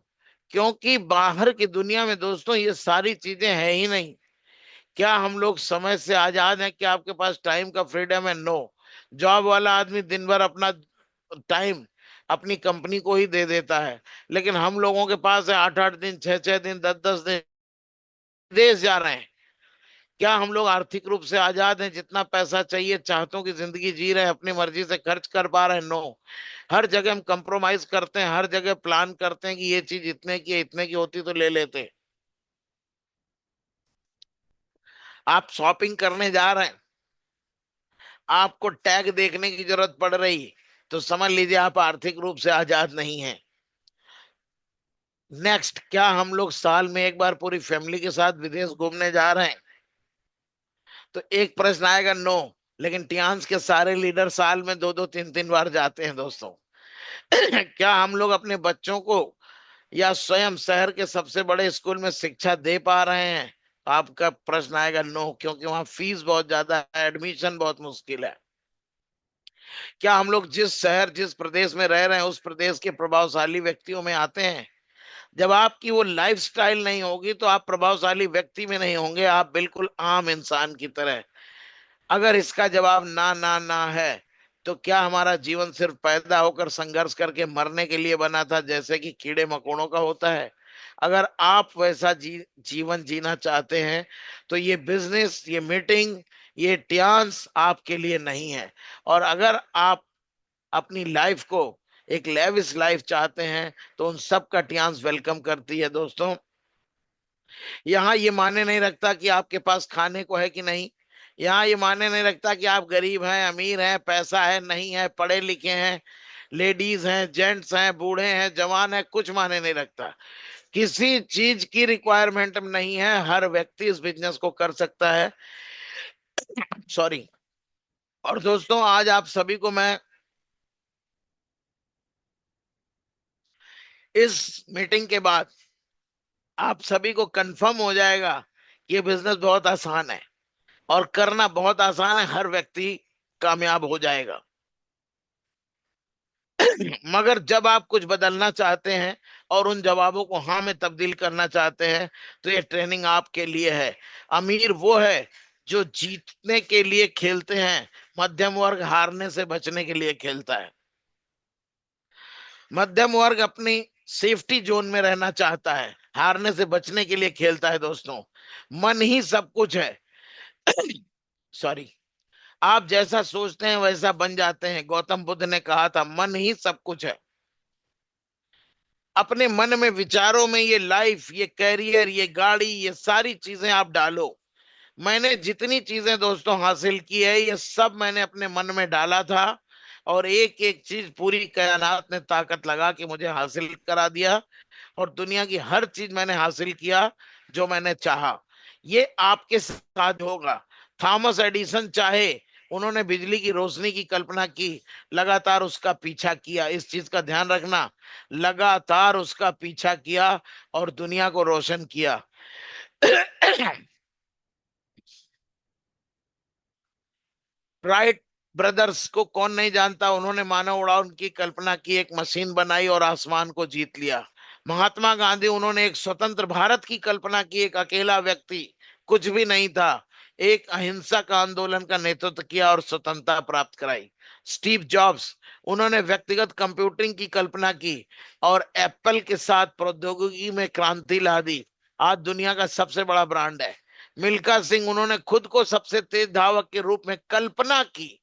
क्योंकि बाहर की दुनिया में दोस्तों ये सारी चीजें हैं ही नहीं। क्या हम लोग समय से आजाद हैं? क्या आपके पास टाइम का फ्रीडम है? नो। जॉब वाला आदमी दिन भर अपना टाइम अपनी कंपनी को ही दे देता है, लेकिन हम लोगों के पास है 8-8 दिन, 6-6 दिन, 10-10 दिन विदेश जा रहे हैं। क्या हम लोग आर्थिक रूप से आजाद हैं? जितना पैसा चाहिए चाहतों की जिंदगी जी रहे हैं, अपनी मर्जी से खर्च कर पा रहे हैं? नो। हर जगह हम कंप्रोमाइज करते हैं, हर जगह प्लान करते हैं कि ये चीज इतने की इतने की होती तो ले लेते। आप शॉपिंग करने जा रहे हैं, आपको टैग देखने की जरूरत पड़ रही, तो समझ लीजिए आप आर्थिक रूप से आजाद नहीं हैं। नेक्स्ट, क्या हम लोग साल में एक बार पूरी फैमिली के साथ विदेश घूमने जा रहे हैं? तो एक प्रश्न आएगा नो। लेकिन टियान्स के सारे लीडर साल में 2-2 3-3 बार जाते हैं दोस्तों। क्या हम लोग अपने बच्चों को या स्वयं शहर के सबसे बड़े स्कूल में शिक्षा दे पा रहे हैं? आपका प्रश्न आएगा नो, क्योंकि वहां फीस बहुत ज्यादा है, एडमिशन बहुत मुश्किल है। क्या हम लोग जिस शहर, जिस प्रदेश में रह रहे हैं, उस प्रदेश के प्रभावशाली व्यक्तियों में आते हैं? जब आपकी वो लाइफस्टाइल नहीं होगी तो आप प्रभावशाली व्यक्ति में नहीं होंगे, आप बिल्कुल आम इंसान की तरह। अगर इसका जवाब ना ना ना है, तो क्या हमारा जीवन सिर्फ पैदा होकर संघर्ष करके मरने के लिए बना था, जैसे कि कीड़े मकोड़ों का होता है? अगर आप वैसा जीवन जीना चाहते हैं, तो ये बिजनेस, ये मीटिंग, ये ट्यांस आपके लिए नहीं है। और अगर आप अपनी लाइफ को एक लेविश लाइफ चाहते हैं, तो उन सब का ट्यांस वेलकम करती है दोस्तों। यहाँ ये मायने नहीं रखता कि आपके पास खाने को है कि नहीं। यहाँ ये मायने नहीं रखता कि आप गरीब हैं, अमीर हैं, पैसा है नहीं है, पढ़े लिखे हैं, लेडीज हैं, जेंट्स हैं, बूढ़े हैं, जवान हैं, कुछ मायने नहीं रखता। किसी चीज की रिक्वायरमेंट नहीं है, हर व्यक्ति इस बिजनेस को कर सकता है। सॉरी। और दोस्तों, आज आप सभी को मैं इस मीटिंग के बाद आप सभी को कंफर्म हो जाएगा कि ये बिजनेस बहुत आसान है, और करना बहुत आसान है, हर व्यक्ति कामयाब हो जाएगा। मगर जब आप कुछ बदलना चाहते हैं और उन जवाबों को हाँ में तब्दील करना चाहते हैं, तो ये ट्रेनिंग आपके लिए है। अमीर वो है जो जीतने के लिए खेलते हैं, मध्यम वर्ग हारने से बचने के लिए खेलता है। मध्यम वर्ग अपनी सेफ्टी जोन में रहना चाहता है, हारने से बचने के लिए खेलता है दोस्तों। मन ही सब कुछ है। सॉरी। आप जैसा सोचते हैं वैसा बन जाते हैं, गौतम बुद्ध ने कहा था मन ही सब कुछ है। अपने मन में, विचारों में ये लाइफ, ये कैरियर, ये गाड़ी, ये सारी चीजें आप डालो। मैंने जितनी चीजें दोस्तों हासिल की है, ये सब मैंने अपने मन में डाला था। और एक एक चीज पूरी कायनात ने ताकत लगा के मुझे हासिल करा दिया। और दुनिया की हर चीज मैंने हासिल किया जो मैंने चाहा। ये आपके साथ होगा। थॉमस एडिसन चाहे, उन्होंने बिजली की रोशनी की कल्पना की, लगातार उसका पीछा किया। इस चीज का ध्यान रखना, लगातार उसका पीछा किया और दुनिया को रोशन किया। राइट ब्रदर्स को कौन नहीं जानता, उन्होंने मानव उड़ान की कल्पना की, एक मशीन बनाई और आसमान को जीत लिया। महात्मा गांधी, उन्होंने एक स्वतंत्र भारत की कल्पना की, एक अकेला व्यक्ति, कुछ भी नहीं था, एक अहिंसक आंदोलन का नेतृत्व किया और स्वतंत्रता प्राप्त कराई। स्टीव जॉब्स, उन्होंने व्यक्तिगत कंप्यूटिंग की कल्पना की और एप्पल के साथ प्रौद्योगिकी में क्रांति ला दी। आज दुनिया का सबसे बड़ा ब्रांड है। मिल्खा सिंह, उन्होंने खुद को सबसे तेज धावक के रूप में कल्पना की।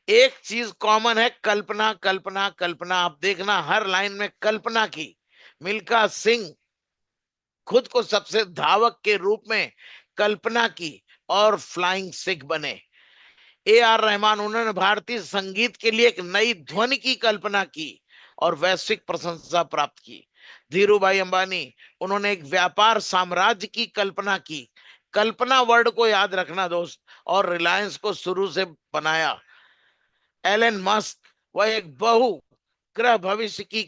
एक चीज कॉमन है, कल्पना कल्पना कल्पना। आप देखना हर लाइन में कल्पना की। मिल्खा सिंह खुद को सबसे धावक के रूप में कल्पना की और फ्लाइंग सिख बने। ए आर रहमान, उन्होंने भारतीय संगीत के लिए एक नई ध्वनि की कल्पना की और वैश्विक प्रशंसा प्राप्त की। धीरू भाई अंबानी, उन्होंने एक व्यापार साम्राज्य की कल्पना की। कल्पना वर्ड को याद रखना दोस्त। और रिलायंस को शुरू से बनाया। एलन मस्क, वह एक बहु ग्रह भविष्य की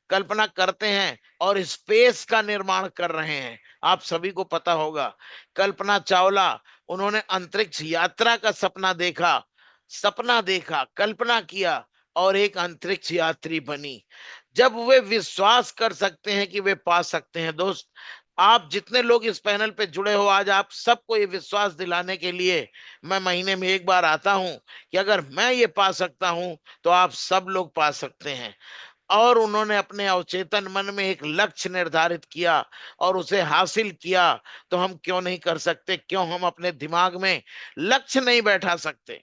कल्पना करते हैं और स्पेस का निर्माण कर रहे हैं। आप सभी को पता होगा। कल्पना चावला, उन्होंने अंतरिक्ष यात्रा का सपना देखा, कल्पना किया और एक अंतरिक्ष यात्री बनी। जब वे विश्वास कर सकते हैं कि वे पा सकते हैं दोस्त। आप जितने लोग इस पैनल पे जुड़े हो, आज आप सबको ये विश्वास दिलाने के लिए मैं महीने में एक बार आता हूं कि अगर मैं ये पा सकता हूं तो आप सब लोग पा सकते हैं। और उन्होंने अपने अवचेतन मन में एक लक्ष्य निर्धारित किया और उसे हासिल किया। तो हम क्यों नहीं कर सकते? क्यों हम अपने दिमाग में लक्ष्य नहीं बैठा सकते?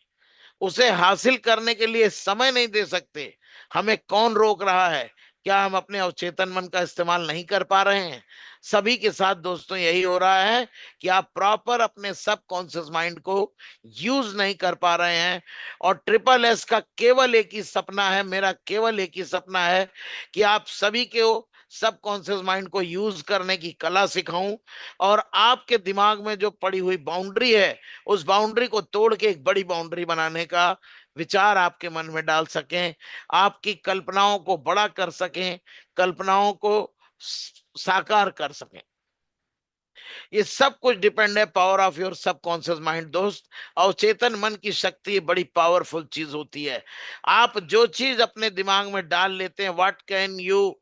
उसे हासिल करने के लिए समय नहीं दे सकते? हमें कौन रोक रहा है? क्या हम अपने अवचेतन मन का इस्तेमाल नहीं कर पा रहे हैं? सभी के साथ दोस्तों यही हो रहा है कि आप प्रॉपर अपने सब कॉन्शियस माइंड को यूज नहीं कर पा रहे हैं। और ट्रिपल एस का केवल एक ही सपना है, मेरा केवल एक ही सपना है कि आप सभी के सब कॉन्शियस माइंड को यूज करने की कला सिखाऊं और आपके दिमाग में जो पड़ी हुई बाउंड्री है, उस बाउंड्री को तोड़ के एक बड़ी बाउंड्री बनाने का विचार आपके मन में डाल सकें। आपकी कल्पनाओं को बड़ा कर सकें, कल्पनाओं को साकार कर सकें। ये सब कुछ डिपेंड है power of your subconscious mind दोस्त। अवचेतन मन की शक्ति बड़ी पावरफुल चीज होती है। आप जो चीज अपने दिमाग में डाल लेते हैं, व्हाट कैन यू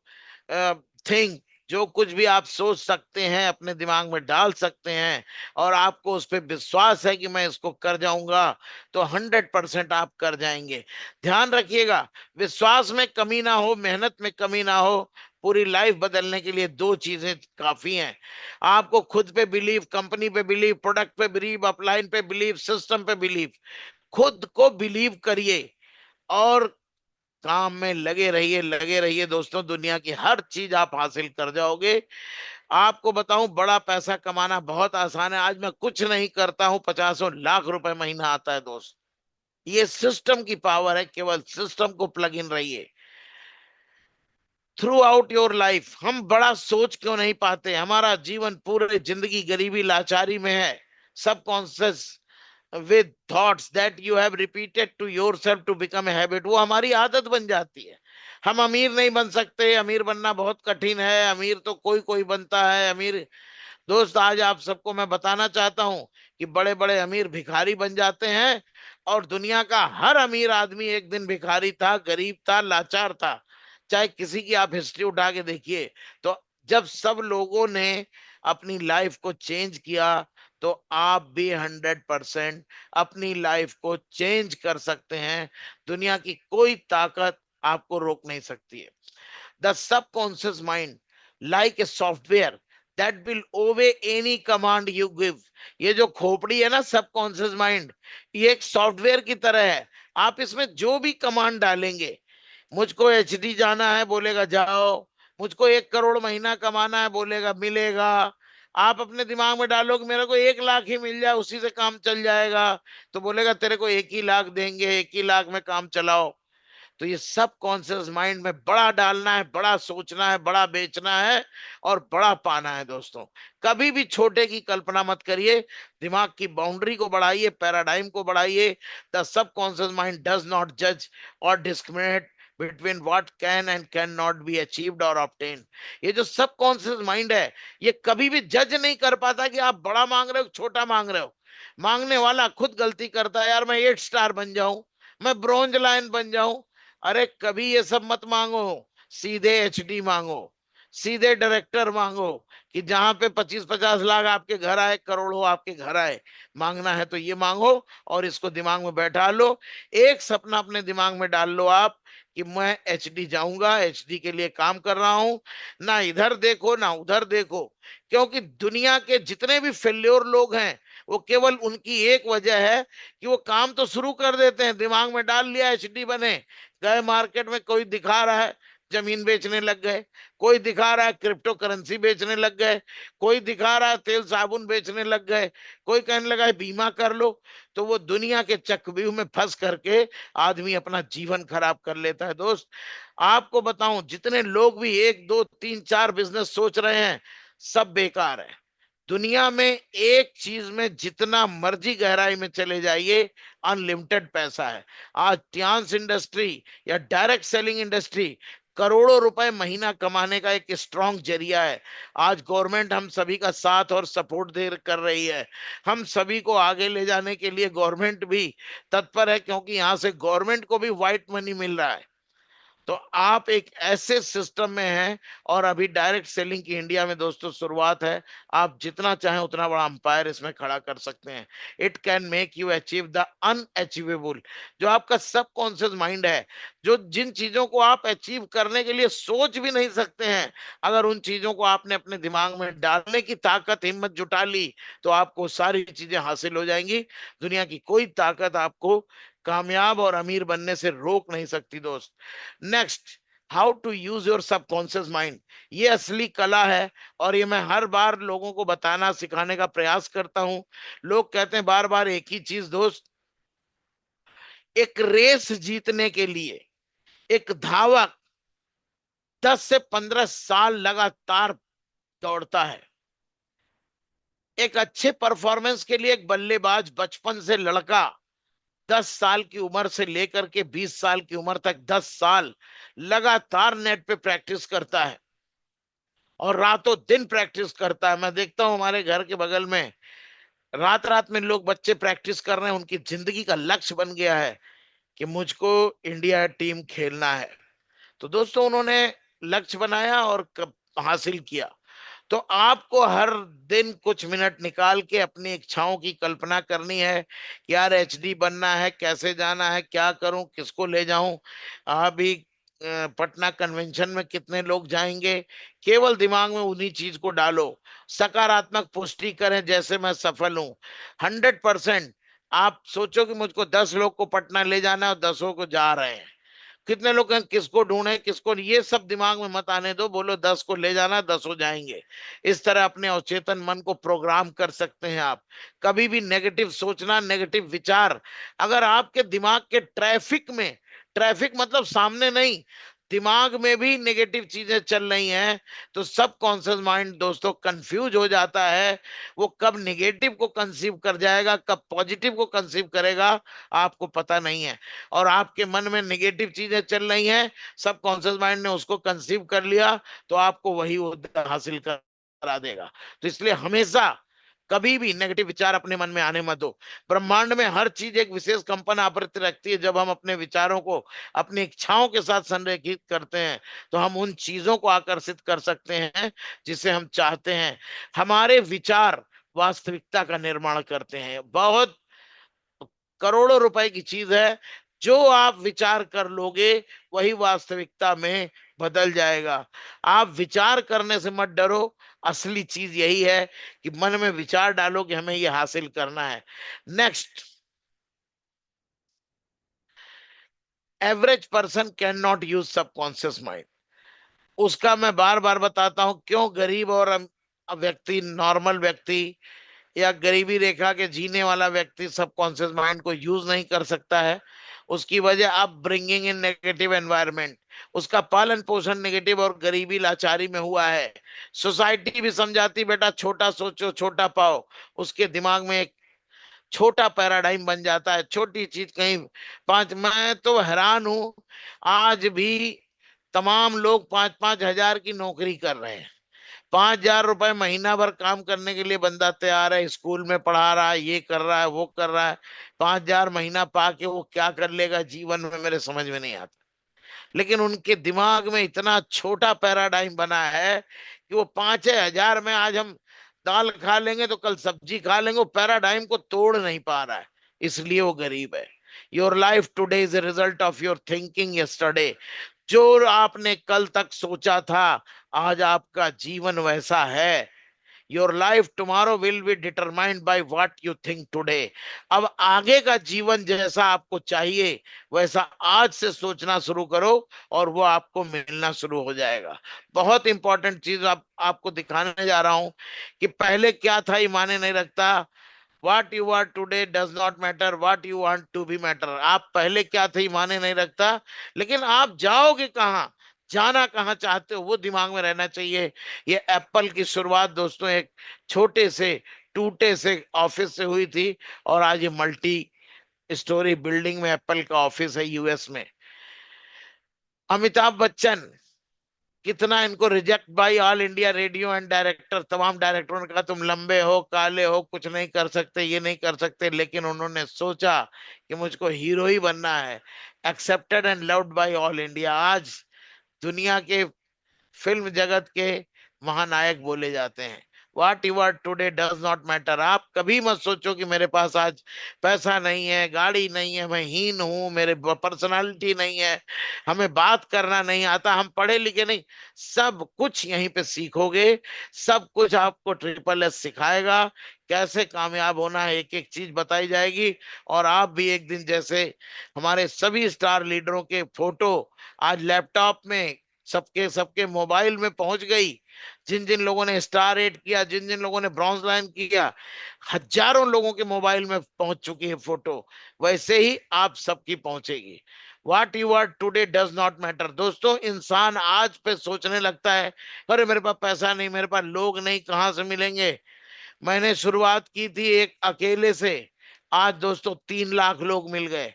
थिंक, जो कुछ भी आप सोच सकते हैं अपने दिमाग में डाल सकते हैं और आपको उस पर विश्वास है कि मैं इसको कर जाऊंगा, तो 100% आप कर जाएंगे। ध्यान रखिएगा, विश्वास में कमी ना हो, मेहनत में कमी ना हो। पूरी लाइफ बदलने के लिए दो चीजें काफी हैं। आपको खुद पे बिलीव, कंपनी पे बिलीव, प्रोडक्ट पे बिलीव, अपलाइन पे बिलीव, सिस्टम पे बिलीव। खुद को बिलीव करिए और काम में लगे रहिए दोस्तों। दुनिया की हर चीज आप हासिल कर जाओगे। आपको बताऊं, बड़ा पैसा कमाना बहुत आसान है। आज मैं कुछ नहीं करता हूं, 50 लाख रुपए महीना आता है दोस्त। ये सिस्टम की पावर है, केवल सिस्टम को प्लग इन रहिए। थ्रू आउट योर लाइफ हम बड़ा सोच क्यों नहीं पाते? हमारा जीवन पूरे जिंदगी गरीबी लाचारी में है। Subconscious with thoughts that you have repeated to yourself to become a habit, वो हमारी आदत बन जाती है। हम अमीर नहीं बन सकते, अमीर बनना बहुत कठिन है। अमीर तो कोई कोई बनता है अमीर। दोस्त, आज आप सबको मैं बताना चाहता हूं कि बड़े बड़े अमीर भिखारी बन जाते हैं। और दुनिया का हर अमीर आदमी एक दिन भिखारी था, गरीब था, लाचार था। चाहे किसी की आप हिस्ट्री उठा के देखिए। तो जब सब लोगों ने अपनी लाइफ को चेंज किया, तो आप भी 100% अपनी लाइफ को चेंज कर सकते हैं। दुनिया की कोई ताकत आपको रोक नहीं सकती है। The subconscious mind like a software that will obey any command you give. ये जो खोपड़ी है ना सबकॉन्शियस माइंड, ये एक सॉफ्टवेयर की तरह है। आप इसमें जो भी कमांड डालेंगे, मुझको एचडी जाना है बोलेगा जाओ, मुझको 1 करोड़ महीना कमाना है बोलेगा मिलेगा। आप अपने दिमाग में डालोगे मेरे को 1 लाख ही मिल जाए उसी से काम चल जाएगा, तो बोलेगा तेरे को 1 ही लाख देंगे, 1 ही लाख में काम चलाओ। तो ये सब कॉन्शियस माइंड में बड़ा डालना है, बड़ा सोचना है, बड़ा बेचना है और बड़ा पाना है दोस्तों। कभी भी छोटे की कल्पना मत करिए, दिमाग की बाउंड्री को बढ़ाइए, पैराडाइम को बढ़ाइए। The sub conscious mind does not जज और discriminate between what can and can not be achieved और ऑब्टेन। ये जो सब कॉन्शियस माइंड है, ये कभी भी जज नहीं कर पाता कि आप बड़ा मांग रहे हो छोटा मांग रहे हो। मांगने वाला खुद गलती करता है, यार मैं 8 स्टार बन जाऊं, मैं ब्रॉन्ज लाइन बन जाऊं। अरे कभी ये सब मत मांगो, सीधे एचडी मांगो, सीधे डायरेक्टर मांगो, कि जहां पे 25-50 लाख आपके घर आए, करोड़ हो आपके घर आए। मांगना है तो ये मांगो और इसको दिमाग में बैठा लो। एक सपना अपने दिमाग में डाल लो आप, कि मैं एचडी जाऊंगा, एचडी के लिए काम कर रहा हूं। ना इधर देखो ना उधर देखो, क्योंकि दुनिया के जितने भी फेल्योर लोग हैं, वो केवल उनकी एक वजह है कि वो काम तो शुरू कर देते हैं, दिमाग में डाल लिया एचडी बने, गए मार्केट में, कोई दिखा रहा है जमीन बेचने लग गए, कोई दिखा रहा है क्रिप्टो करेंसी बेचने लग गए, कोई दिखा रहा है तेल साबुन बेचने लग गए, कोई कहने लगा है बीमा कर लो। तो वो दुनिया के चक्रव्यूह में फंस करके आदमी अपना जीवन खराब कर लेता है दोस्त। आपको बताऊं, जितने लोग भी 1 2 3 4 बिजनेस सोच रहे हैं, सब बेकार है। दुनिया में एक चीज में जितना मर्जी गहराई में चले जाइए, अनलिमिटेड पैसा है। आज ट्रांस इंडस्ट्री या डायरेक्ट सेलिंग इंडस्ट्री करोड़ों रुपए महीना कमाने का एक स्ट्रॉन्ग जरिया है। आज गवर्नमेंट हम सभी का साथ और सपोर्ट दे कर रही है। हम सभी को आगे ले जाने के लिए गवर्नमेंट भी तत्पर है, क्योंकि यहां से गवर्नमेंट को भी व्हाइट मनी मिल रहा है। तो आप एक ऐसे सिस्टम में हैं, और अभी डायरेक्ट सेलिंग की इंडिया में दोस्तों शुरुआत है। आप जितना चाहें उतना बड़ा अंपायर इसमें खड़ा कर सकते हैं। It can make you achieve the unachievable. जो आपका सबकॉन्शियस माइंड है, जो जिन चीजों को आप अचीव करने के लिए सोच भी नहीं सकते हैं, अगर उन चीजों को आपने अपने दिमाग में डालने की ताकत हिम्मत जुटा ली, तो आपको सारी चीजें हासिल हो जाएंगी। दुनिया की कोई ताकत आपको कामयाब और अमीर बनने से रोक नहीं सकती दोस्त। Next, how to use your subconscious mind. ये असली कला है, और ये मैं हर बार लोगों को बताना सिखाने का प्रयास करता हूं। लोग कहते हैं बार बार एक ही चीज दोस्त। एक रेस जीतने के लिए एक धावक 10 से 15 साल लगातार दौड़ता है। एक अच्छे परफॉर्मेंस के लिए एक बल्लेबाज बचपन से लड़का 10 साल की उम्र से लेकर के 20 साल की उम्र तक 10 साल लगातार नेट पे प्रैक्टिस करता है, और रातों दिन प्रैक्टिस करता है। मैं देखता हूं हमारे घर के बगल में रात रात में लोग बच्चे प्रैक्टिस कर रहे हैं, उनकी जिंदगी का लक्ष्य बन गया है कि मुझको इंडिया टीम खेलना है। तो दोस्तों उन्होंने लक्ष्य बनाया और हासिल किया। तो आपको हर दिन कुछ मिनट निकाल के अपनी इच्छाओं की कल्पना करनी है कि यार एचडी बनना है, कैसे जाना है, क्या करूं, किसको ले जाऊं। अभी पटना कन्वेंशन में कितने लोग जाएंगे, केवल दिमाग में उन्हीं चीज को डालो। सकारात्मक पुष्टि करें जैसे मैं सफल हूं, 100%। आप सोचो कि मुझको 10 लोग को पटना ले जाना है और 10 को जा रहे हैं, कितने लोग हैं, किसको ढूंढे, किसको, ये सब दिमाग में मत आने दो। बोलो 10 को ले जाना, 10 जाएंगे। इस तरह अपने अवचेतन मन को प्रोग्राम कर सकते हैं आप। कभी भी नेगेटिव सोचना, नेगेटिव विचार अगर आपके दिमाग के ट्रैफिक में, ट्रैफिक मतलब सामने नहीं, दिमाग में भी नेगेटिव चीजें चल रही हैं, तो सब कॉन्शियस माइंड दोस्तों कंफ्यूज हो जाता है। वो कब नेगेटिव को कंसीव कर जाएगा, कब पॉजिटिव को कंसीव करेगा, आपको पता नहीं है। और आपके मन में नेगेटिव चीजें चल रही हैं, सब कॉन्शियस माइंड ने उसको कंसीव कर लिया, तो आपको वही हासिल करा देगा। तो इसलिए हमेशा कभी भी नेगेटिव विचार अपने मन में आने मत दो। ब्रह्मांड में हर चीज एक विशेष कंपन आवृत्ति रखती है। जब हम अपने विचारों को अपनी इच्छाओं के साथ संरेखित करते हैं, तो हम उन चीजों को आकर्षित कर सकते हैं जिसे हम चाहते हैं। हमारे विचार वास्तविकता का निर्माण करते हैं। बहुत करोड़ों रुपए की चीज है, जो आप विचार कर लोगे वही वास्तविकता में बदल जाएगा। आप विचार करने से मत डरो। असली चीज यही है कि मन में विचार डालो कि हमें यह हासिल करना है। Next, average person can not use subconscious mind. उसका मैं बार बार बताता हूं क्यों गरीब और व्यक्ति, नॉर्मल व्यक्ति या गरीबी रेखा के जीने वाला व्यक्ति सबकॉन्शियस माइंड को यूज नहीं कर सकता है। उसकी वजह आप ब्रिंगिंग इन नेगेटिव एनवायरनमेंट। उसका पालन पोषण नेगेटिव और गरीबी लाचारी में हुआ है। सोसाइटी भी समझाती बेटा छोटा सोचो छोटा पाओ। उसके दिमाग में एक छोटा पैराडाइम बन जाता है, छोटी चीज कहीं पांच। मैं तो हैरान हूं, आज भी तमाम लोग 5-5 हजार की नौकरी कर रहे हैं। 5,000 रुपए महीना भर काम करने के लिए बंदा तैयार है, स्कूल में पढ़ा रहा है, ये कर रहा है वो कर रहा है। 5,000 महीना पाके वो क्या कर लेगा जीवन में, मेरे समझ में नहीं आता। लेकिन उनके दिमाग में इतना छोटा पैराडाइम बना है कि वो 5,000 में आज हम दाल खा लेंगे तो कल सब्जी खा लेंगे। वो पैराडाइम को तोड़ नहीं पा रहा है, इसलिए वो गरीब है। Your life today is a result of your thinking yesterday. जो आपने कल तक सोचा था, आज आपका जीवन वैसा है। Your life tomorrow will be determined by what you think today. अब आगे का जीवन जैसा आपको चाहिए वैसा आज से सोचना शुरू करो और वो आपको मिलना शुरू हो जाएगा। बहुत इंपॉर्टेंट चीज आपको दिखाने जा रहा हूं कि पहले क्या था ये माने नहीं रखता। What you are today does not matter, what you want to be matter. आप पहले क्या थे माने नहीं रखता, लेकिन आप जाओगे कहाँ, जाना कहाँ चाहते हो वो दिमाग में रहना चाहिए। ये एप्पल की शुरुआत दोस्तों एक छोटे से टूटे से ऑफिस से हुई थी, और आज ये मल्टी स्टोरी बिल्डिंग में एप्पल का ऑफिस है यूएस में। अमिताभ बच्चन, कितना इनको reject by all India radio and director, तमाम डायरेक्टरों ने कहा तुम लंबे हो काले हो कुछ नहीं कर सकते ये नहीं कर सकते, लेकिन उन्होंने सोचा कि मुझको हीरो ही बनना है। Accepted and loved by all India. आज दुनिया के फिल्म जगत के महानायक बोले जाते हैं। What you are today does not matter. आप कभी मत सोचो कि मेरे पास आज पैसा नहीं है, गाड़ी नहीं है, मैं हीन हूं, मेरे पर्सनालिटी नहीं है, हमें बात करना नहीं आता, हम पढ़े लिखे नहीं। सब कुछ यहीं पे सीखोगे। सब कुछ आपको ट्रिपल एस सिखाएगा। कैसे कामयाब होना है एक एक चीज बताई जाएगी। और आप भी एक दिन जैसे हमारे सभी स्टार लीडरों के फोटो आज लैपटॉप में सबके सबके मोबाइल में पहुंच गई। जिन जिन लोगों ने स्टार रेट किया, जिन जिन लोगों ने ब्रॉन्ज लाइन किया, हजारों लोगों के मोबाइल में पहुंच चुकी है फोटो। वैसे ही आप सबकी पहुंचेगी। What you are today does not matter. दोस्तों इंसान आज पे सोचने लगता है अरे मेरे पास पैसा नहीं, मेरे पास लोग नहीं, कहाँ से मिलेंगे। मैंने शुरुआत की थी एक अकेले से, आज दोस्तों 3 लाख लोग मिल गए।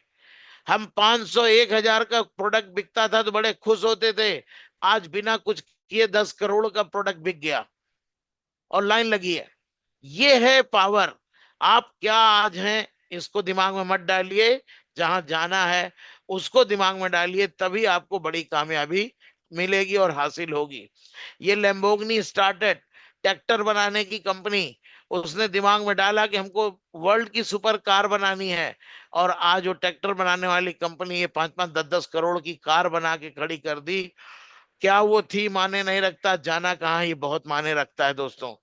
हम 500 1,000 का प्रोडक्ट बिकता था तो बड़े खुश होते थे। आज बिना कुछ किए 10 करोड़ का प्रोडक्ट बिक गया और लाइन लगी है। ये है पावर। आप क्या आज हैं इसको दिमाग में मत डालिए, जहां जाना है उसको दिमाग में डालिए, तभी आपको बड़ी कामयाबी मिलेगी और हासिल होगी। ये लैम्बोर्गिनी स्टार्टेड ट्रैक्टर बनाने की कंपनी, उसने दिमाग में डाला कि हमको वर्ल्ड की सुपर कार बनानी है, और आज वो ट्रैक्टर बनाने वाली कंपनी ये 5-5 10-10 करोड़ की कार बना के खड़ी कर दी। क्या वो थी माने नहीं रखता, जाना कहाँ ये बहुत माने रखता है दोस्तों।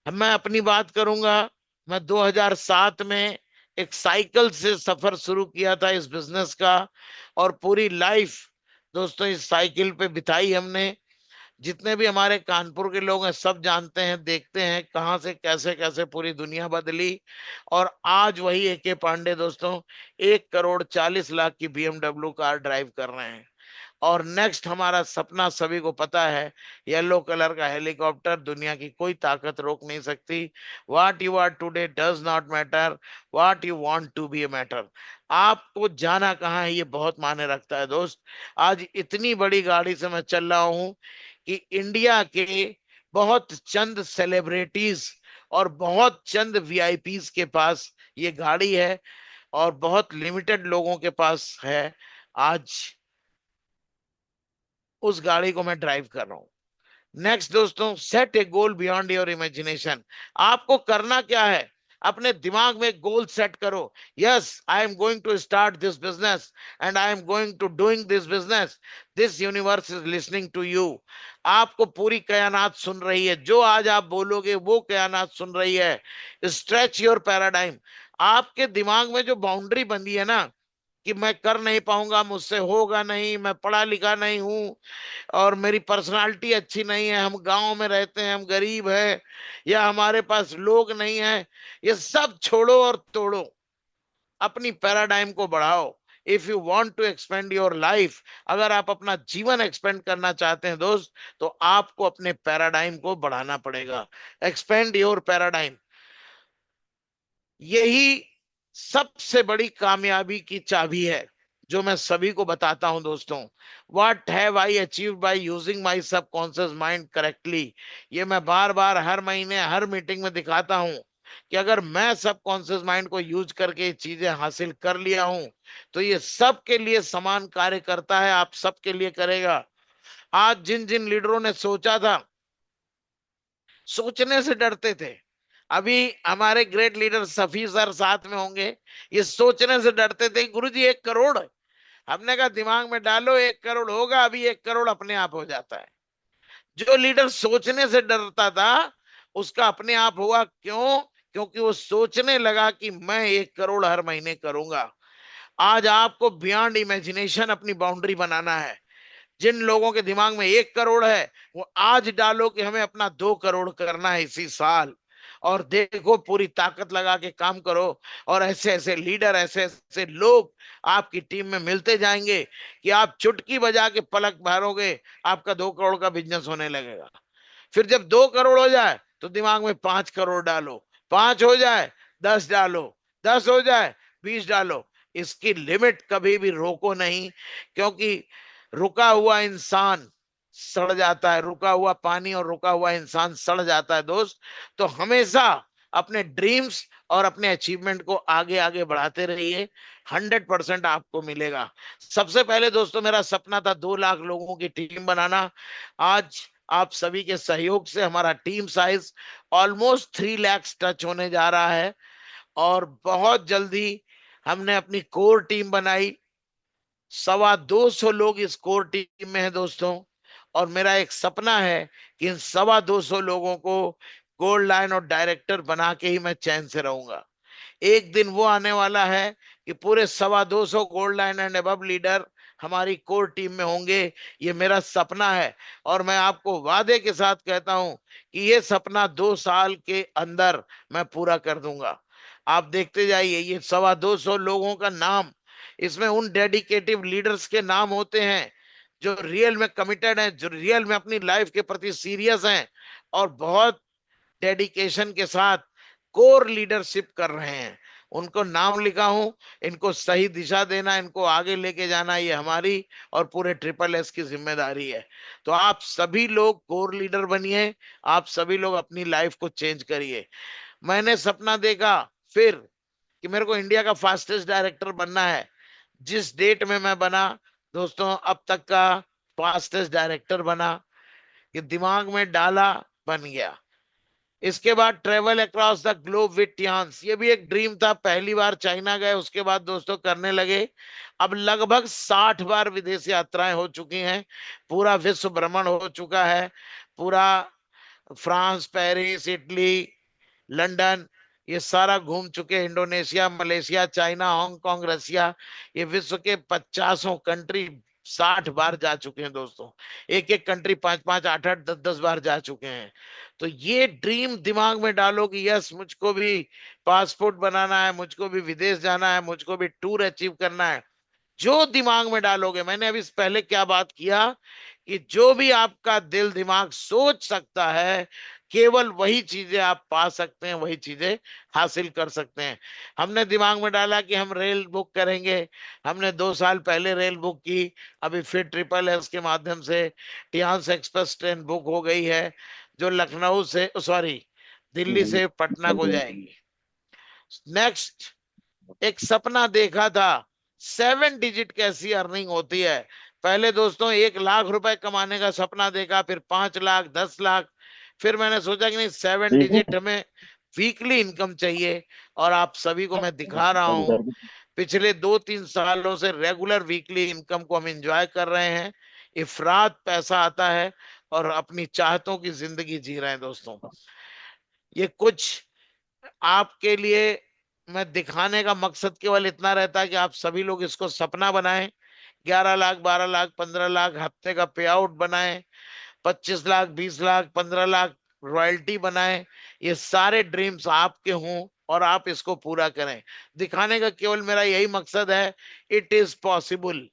मैं अपनी बात करूंगा। मैं 2007 में एक साइकिल से सफर शुरू किया था इस बिजनेस का, और पूरी लाइफ दोस्तों इस साइकिल पे बिताई हमने। जितने भी हमारे कानपुर के लोग हैं सब जानते हैं, देखते हैं कहाँ से कैसे कैसे पूरी दुनिया बदली। और आज वही एके पांडे दोस्तों 1,40,00,000 की बीएमडब्ल्यू कार ड्राइव कर रहे हैं। और नेक्स्ट हमारा सपना सभी को पता है, येलो कलर का हेलीकॉप्टर, दुनिया की कोई ताकत रोक नहीं सकती। What you are today does not matter, what you want to be matter. आपको जाना कहाँ है ये बहुत मायने रखता है दोस्त। आज इतनी बड़ी गाड़ी से मैं चल रहा हूं कि इंडिया के बहुत चंद सेलिब्रिटीज और बहुत चंद वीआईपीज के पास ये गाड़ी है, और बहुत लिमिटेड लोगों के पास है। आज उस गाड़ी को मैं ड्राइव कर रहा हूं। नेक्स्ट दोस्तों, set a goal beyond your imagination. आपको करना क्या है, अपने दिमाग में गोल सेट करो। Yes, I am going to start this business and I am going to doing this business. This universe is listening to you. आपको पूरी कायनात सुन रही है, जो आज आप बोलोगे वो कायनात सुन रही है। Stretch your paradigm. आपके दिमाग में जो बाउंड्री बंधी है ना, कि मैं कर नहीं पाऊंगा, मुझसे होगा नहीं, मैं पढ़ा लिखा नहीं हूं, और मेरी पर्सनालिटी अच्छी नहीं है, हम गांव में रहते हैं, हम गरीब है, या हमारे पास लोग नहीं है, ये सब छोड़ो और तोड़ो। अपनी पैराडाइम को बढ़ाओ। If you want to expand your life, अगर आप अपना जीवन एक्सपेंड करना चाहते हैं दोस्त, तो आपको अपने पैराडाइम को बढ़ाना पड़ेगा। Expand your paradigm. यही सबसे बड़ी कामयाबी की चाबी है, जो मैं सभी को बताता हूं दोस्तों। What have I achieve by using my subconscious mind correctly. ये मैं बार बार हर महीने हर मीटिंग में दिखाता हूं, कि अगर मैं सबकॉन्शियस माइंड को यूज करके ये चीजें हासिल कर लिया हूं, तो ये सबके लिए समान कार्य करता है, आप सबके लिए करेगा। आज जिन जिन लीडरों ने सोचा था, सोचने से डरते थे, अभी हमारे ग्रेट लीडर सफी सर साथ में होंगे, ये सोचने से डरते थे, गुरुजी 1 करोड़। हमने कहा दिमाग में डालो, 1 करोड़ होगा, अभी 1 करोड़ अपने आप हो जाता है। जो लीडर सोचने से डरता था, उसका अपने आप हुआ। क्यों? क्योंकि वो सोचने लगा कि मैं 1 करोड़ हर महीने करूंगा। आज आपको बियॉन्ड इमेजिनेशन अपनी बाउंड्री बनाना है। जिन लोगों के दिमाग में 1 करोड़ है, वो आज डालो कि हमें अपना 2 करोड़ करना है इसी साल। और देखो, पूरी ताकत लगा के काम करो। और ऐसे ऐसे लीडर, ऐसे ऐसे लोग आपकी टीम में मिलते जाएंगे, कि आप चुटकी बजा के पलक मारोगे, आपका 2 करोड़ का बिजनेस होने लगेगा। फिर जब 2 करोड़ हो जाए, तो दिमाग में 5 करोड़ डालो। 5 हो जाए, 10 डालो। 10 हो जाए, 20 डालो। इसकी लिमिट कभी भी रोको नहीं, क्योंकि रुका हुआ इंसान सड़ जाता है, रुका हुआ पानी और रुका हुआ इंसान सड़ जाता है दोस्त। तो हमेशा अपने ड्रीम्स और अपने अचीवमेंट को आगे आगे बढ़ाते रहिए। 100% आपको मिलेगा। सबसे पहले दोस्तों, मेरा सपना था 2 लाख लोगों की टीम बनाना। आज आप सभी के सहयोग से हमारा team size almost 3 lakh touch होने जा रहा है। और बहुत जल्दी हमने अपनी कोर टीम बनाई। 225 लोग इस कोर टीम में है दोस्तों। और मेरा एक सपना है कि इन 225 लोगों को गोल्ड लाइन और डायरेक्टर बना के ही मैं चैन से रहूंगा। एक दिन वो आने वाला है कि पूरे 225 gold line and above leader हमारी कोर टीम में होंगे। ये मेरा सपना है। और मैं आपको वादे के साथ कहता हूं कि ये सपना 2 साल के अंदर मैं पूरा कर दूंगा। आप देखते जाइए, ये 225 लोगों का नाम, इसमें उन डेडिकेटिव लीडर्स के नाम होते हैं, जो रियल में कमिटेड हैं, जो रियल में अपनी लाइफ के प्रति सीरियस हैं, और बहुत डेडिकेशन के साथ कोर लीडरशिप कर रहे हैं। उनको नाम लिखा हूं। इनको सही दिशा देना, इनको आगे लेके जाना, ये हमारी और पूरे ट्रिपल एस की जिम्मेदारी है। तो आप सभी लोग कोर लीडर बनिए। आप सभी लोग अपनी लाइफ को चेंज करिए। मैंने सपना देखा फिर, कि मेरे को इंडिया का फास्टेस्ट डायरेक्टर बनना है। जिस डेट में मैं बना दोस्तों, अब तक का फास्टेस्ट डायरेक्टर बना। कि दिमाग में डाला, बन गया। इसके बाद travel across the globe with Tiens, ये भी एक ड्रीम था। पहली बार चाइना गए, उसके बाद दोस्तों करने लगे। अब लगभग 60 बार विदेश यात्राएं हो चुकी हैं। पूरा विश्व भ्रमण हो चुका है। पूरा फ्रांस, पेरिस, इटली, लंदन, ये सारा घूम चुके। इंडोनेशिया, मलेशिया, चाइना, हांगकांग, रसिया, ये विश्व के 50 कंट्री 60 बार जा चुके हैं दोस्तों। एक एक कंट्री 5 5 8 8 10 10 बार जा चुके हैं। तो ये ड्रीम दिमाग में डालो कि यस, मुझको भी पासपोर्ट बनाना है, मुझको भी विदेश जाना है, मुझको भी टूर अचीव करना है। जो दिमाग में डालोगे, मैंने अभी इस पहले क्या बात किया, कि जो भी आपका दिल दिमाग सोच सकता है, केवल वही चीजें आप पा सकते हैं, वही चीजें हासिल कर सकते हैं। हमने दिमाग में डाला कि हम रेल बुक करेंगे। हमने 2 साल पहले रेल बुक की। अभी फिर ट्रिपल एस के माध्यम से टियान्स एक्सप्रेस ट्रेन बुक हो गई है, जो लखनऊ से, सॉरी, दिल्ली से पटना को जाएगी। नेक्स्ट, एक सपना देखा था, 7 डिजिट कैसी अर्निंग होती है। पहले दोस्तों 1 लाख रुपए कमाने का सपना देखा, फिर 5 लाख, 10 लाख। फिर मैंने सोचा कि नहीं, 7 डिजिट हमें वीकली इनकम चाहिए। और आप सभी को मैं दिखा रहा हूं, पिछले 2-3 सालों से रेगुलर वीकली इनकम को हम एंजॉय कर रहे हैं। इफरात पैसा आता है और अपनी चाहतों की जिंदगी जी रहे हैं दोस्तों। ये कुछ आपके लिए मैं दिखाने का मकसद केवल इतना रहता है कि आप सभी लोग इसको सपना बनाएं। 11 लाख, 12 लाख, 15 लाख हफ्ते का पे आउट बनाएं, 25 लाख, 20 लाख, 15 लाख रॉयल्टी बनाएं। ये सारे ड्रीम्स आपके हों और आप इसको पूरा करें। दिखाने का केवल मेरा यही मकसद है, इट इज पॉसिबल।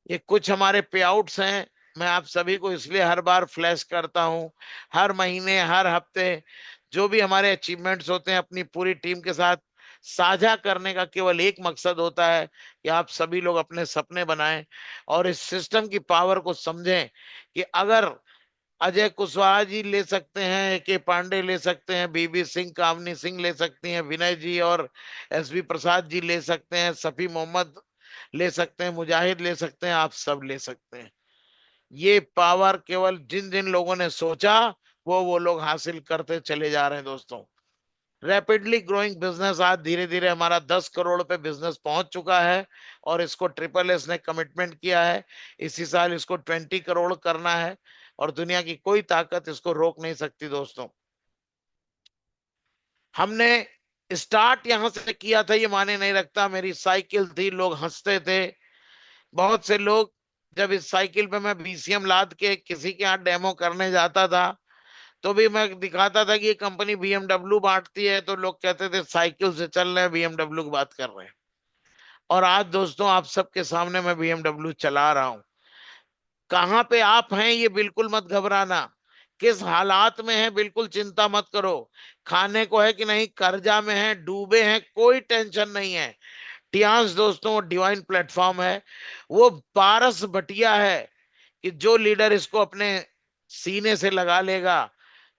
ये कुछ हमारे पे आउट्स हैं, मैं आप सभी को इसलिए हर बार फ्लैश करता हूं। हर महीने, हर हफ्ते जो भी हमारे अचीवमेंट्स होते हैं, अपनी पूरी टीम के साथ साझा करने का केवल एक मकसद होता है कि आप सभी लोग अपने सपने बनाएं और इस सिस्टम की पावर को समझें कि अगर अजय कुशवाहा जी ले सकते हैं, के पांडे ले सकते हैं, बीबी सिंह, कामनी सिंह ले सकती हैं, विनय जी और एसबी प्रसाद जी ले सकते हैं, सफी मोहम्मद ले सकते हैं, मुजाहिद ले सकते हैं, आप सब ले सकते हैं। ये पावर केवल जिन जिन लोगों ने सोचा वो लोग हासिल करते चले जा रहे हैं दोस्तों। रैपिडली ग्रोइंग बिजनेस, आज धीरे धीरे हमारा 10 करोड़ पे बिजनेस पहुंच चुका है और इसको ट्रिपल एस ने कमिटमेंट किया है, इसी साल इसको 20 करोड़ करना है और दुनिया की कोई ताकत इसको रोक नहीं सकती दोस्तों। हमने स्टार्ट यहां से किया था, ये माने नहीं रखता। मेरी साइकिल थी, लोग हंसते थे। बहुत से लोग, जब इस साइकिल पे मैं बीसीएम लाद के किसी के यहाँ डेमो करने जाता था तो भी मैं दिखाता था कि ये कंपनी बीएमडब्ल्यू बांटती है, तो लोग कहते थे साइकिल से चल रहे हैं, बीएमडब्ल्यू की बात कर रहे हैं। और आज दोस्तों आप सबके सामने मैं बीएमडब्ल्यू चला रहा हूं। कहाँ पे आप हैं ये बिल्कुल मत घबराना, किस हालात में है बिल्कुल चिंता मत करो। खाने को है कि नहीं, कर्जा में है, डूबे हैं, कोई टेंशन नहीं है। टियांस दोस्तों डिवाइन प्लेटफॉर्म है, वो पारस बटिया है कि जो लीडर इसको अपने सीने से लगा लेगा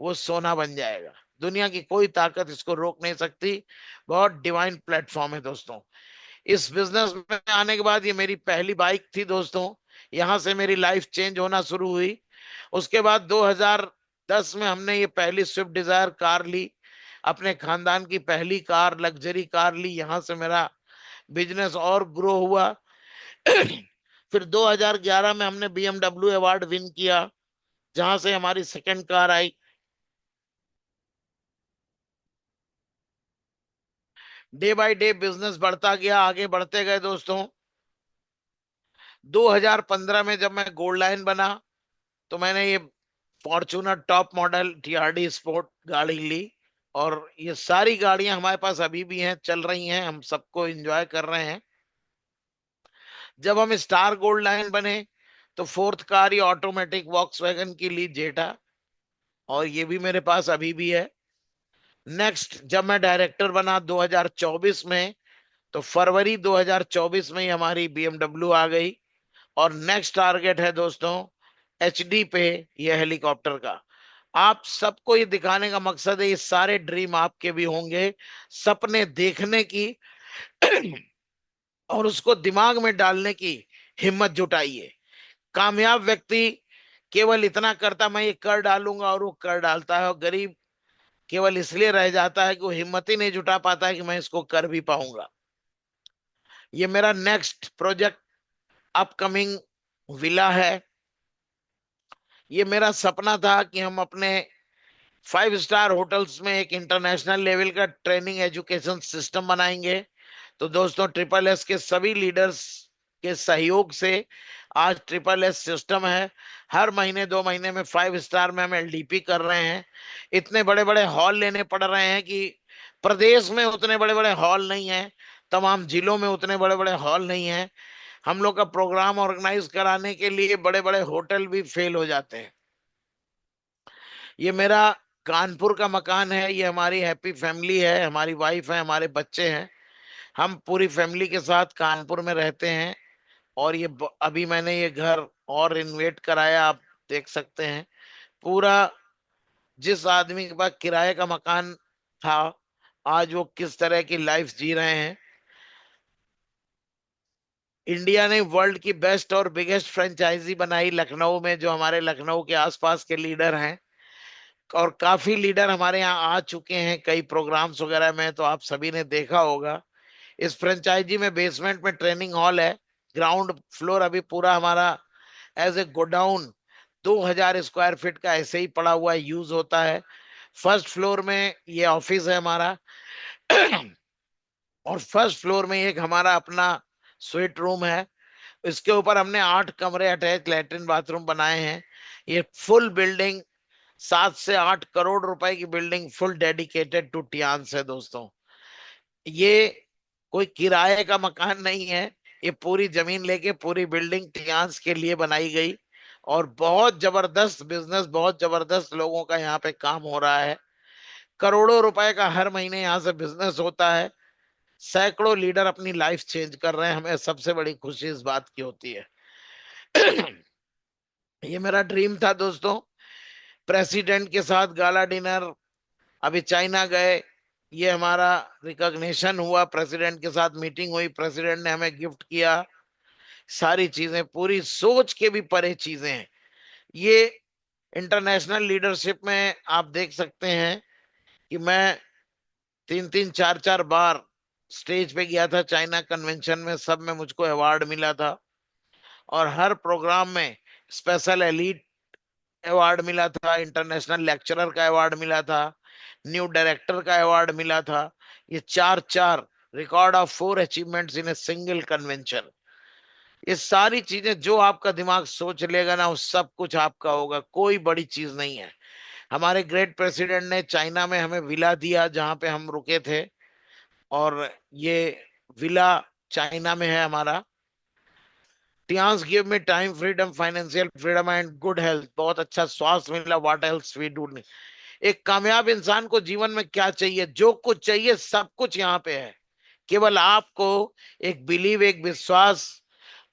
वो सोना बन जाएगा। दुनिया की कोई ताकत इसको रोक नहीं सकती। बहुत डिवाइन प्लेटफॉर्म है दोस्तों। इस बिजनेस में आने के बाद, ये मेरी पहली बाइक थी दोस्तों, यहां से मेरी लाइफ चेंज होना शुरू हुई। उसके बाद 2010 में हमने ये पहली स्विफ्ट डिजायर कार ली, अपने खानदान की पहली कार, लग्जरी कार ली। यहां से मेरा बिजनेस और ग्रो हुआ। फिर 2011 में हमने बीएमडब्ल्यू अवार्ड विन किया, जहां से हमारी second car I. Day by day business बढ़ता गया, आगे बढ़ते गए दोस्तों। 2015 में जब मैं गोल्ड लाइन बना तो मैंने ये Fortuner top model TRD sport गाड़ी ली। और ये सारी गाड़ियां हमारे पास अभी भी हैं, चल रही हैं, हम सबको एंजॉय कर रहे हैं। जब हम स्टार गोल्ड लाइन बने तो फोर्थ कार ये ऑटोमेटिक वॉक्सवैगन की ली, जेटा, और ये भी मेरे पास अभी भी है। नेक्स्ट, जब मैं डायरेक्टर बना 2024 में, तो फरवरी 2024 में ही हमारी बीएमडब्ल्यू आ गई। और नेक्स्ट टारगेट है दोस्तों एचडी पे, ये हेलीकॉप्टर का। आप सबको ये दिखाने का मकसद है, ये सारे ड्रीम आपके भी होंगे, सपने देखने की और उसको दिमाग में डालने की हिम्मत जुटाइए। कामयाब व्यक्ति केवल इतना करता, मैं ये कर डालूंगा, और वो कर डालता है। और गरीब केवल इसलिए रह जाता है कि वो हिम्मत ही नहीं जुटा पाता है कि मैं इसको कर भी पाऊंगा। ये मेरा नेक्स्ट प्रोजेक्ट अपकमिंग विला है। ये मेरा सपना था कि हम अपने 5 स्टार होटल्स में एक इंटरनेशनल लेवल का ट्रेनिंग एजुकेशन सिस्टम बनाएंगे। तो दोस्तों ट्रिपल एस के सभी लीडर्स के सहयोग से आज ट्रिपल एस सिस्टम है। हर महीने 2 महीने में 5 स्टार में हम एलडीपी कर रहे हैं। इतने बड़े बड़े हॉल लेने पड़ रहे हैं कि प्रदेश में उतने बड़े बड़े हॉल नहीं है, तमाम जिलों में उतने बड़े बड़े हॉल नहीं है। हम लोग का प्रोग्राम ऑर्गेनाइज कराने के लिए बड़े बड़े होटल भी फेल हो जाते हैं। ये मेरा कानपुर का मकान है, ये हमारी हैप्पी फैमिली है, हमारी वाइफ है, हमारे बच्चे हैं। हम पूरी फैमिली के साथ कानपुर में रहते हैं। और ये अभी मैंने ये घर और रिनोवेट कराया, आप देख सकते हैं पूरा। जिस आदमी के पास किराए का मकान था, आज वो किस तरह की लाइफ जी रहे हैं। इंडिया ने वर्ल्ड की बेस्ट और बिगेस्ट फ्रेंचाइजी बनाई लखनऊ में, जो हमारे लखनऊ के आसपास के लीडर हैं। और काफी लीडर हमारे यहाँ आ चुके हैं कई प्रोग्राम्स वगैरह में, तो आप सभी ने देखा होगा। इस फ्रेंचाइजी में बेसमेंट में ट्रेनिंग हॉल है, ग्राउंड फ्लोर अभी पूरा हमारा as a godown 2000 square feet का ऐसे ही पड़ा हुआ यूज होता है। फर्स्ट फ्लोर में ये ऑफिस है हमारा। और फर्स्ट फ्लोर में एक हमारा अपना स्वीट रूम है। इसके ऊपर हमने 8 कमरे अटैच लैट्रिन बाथरूम बनाए हैं। ये फुल बिल्डिंग 7 से 8 करोड़ रुपए की बिल्डिंग फुल डेडिकेटेड टू टियान्स है दोस्तों। ये कोई किराए का मकान नहीं है, ये पूरी जमीन लेके पूरी बिल्डिंग टियान्स के लिए बनाई गई। और बहुत जबरदस्त बिजनेस, बहुत जबरदस्त लोगों का यहाँ पे काम हो रहा है। करोड़ों रुपए का हर महीने यहाँ से बिजनेस होता है। सैकड़ों लीडर अपनी लाइफ चेंज कर रहे हैं, हमें सबसे बड़ी खुशी इस बात की होती है। ये मेरा ड्रीम था दोस्तों, प्रेसिडेंट के साथ गाला डिनर। अभी चाइना गए, ये हमारा रिकॉग्निशन हुआ, प्रेसिडेंट के साथ मीटिंग हुई, प्रेसिडेंट ने हमें गिफ्ट किया। सारी चीजें पूरी सोच के भी परे चीजें हैं ये। इंटरनेशनल लीडरशिप में आप देख सकते हैं कि मैं 3 3 4 4 बार स्टेज पे गया था चाइना कन्वेंशन में, सब में मुझको अवार्ड मिला था। और हर प्रोग्राम में स्पेशल एलीट अवार्ड मिला था, इंटरनेशनल लेक्चरर का अवार्ड मिला था, न्यू डायरेक्टर का अवार्ड मिला था। ये चार चार record of 4 achievements in a single convention. ये सारी चीजें जो आपका दिमाग सोच लेगा ना, वो सब कुछ आपका होगा, कोई बड़ी चीज नहीं है। हमारे ग्रेट प्रेसिडेंट ने चाइना में हमें विला दिया जहां पे हम रुके थे। और ये विला चाइना में है हमारा। Tiens give me time freedom, financial freedom and good health. बहुत अच्छा स्वास्थ्य मिला, व्हाट एल्स वी डू। एक कामयाब इंसान को जीवन में क्या चाहिए? जो कुछ चाहिए सब कुछ यहाँ पे है। केवल आपको एक बिलीव, एक विश्वास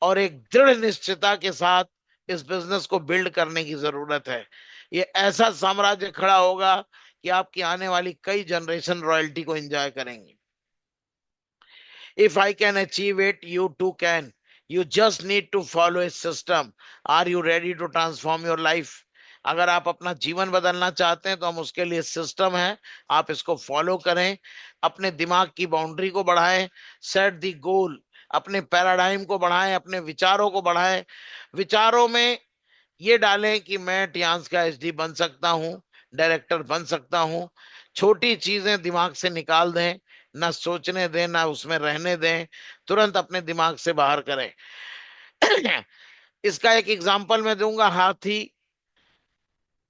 और एक दृढ़ निश्चयता के साथ इस बिजनेस को बिल्ड करने की जरूरत है। ये ऐसा साम्राज्य खड़ा होगा कि आपकी आने वाली कई जनरेशन रॉयल्टी को एंजॉय करेंगे। If I can achieve it, you too can. You just need to follow a system. Are you ready to transform your life? अगर आप अपना जीवन बदलना चाहते हैं तो हम उसके लिए सिस्टम है, आप इसको फॉलो करें। अपने दिमाग की बाउंड्री को बढ़ाएं, सेट दी गोल, अपने पैराडाइम को बढ़ाएं, अपने विचारों को बढ़ाएं। विचारों में ये डालें कि मैं टियान्स का एसडी बन सकता हूँ, डायरेक्टर बन सकता हूँ। छोटी चीजें दिमाग से निकाल दें, ना सोचने दें ना उसमें रहने दें, तुरंत अपने दिमाग से बाहर करें। इसका एक एग्जांपल मैं दूंगा, हाथी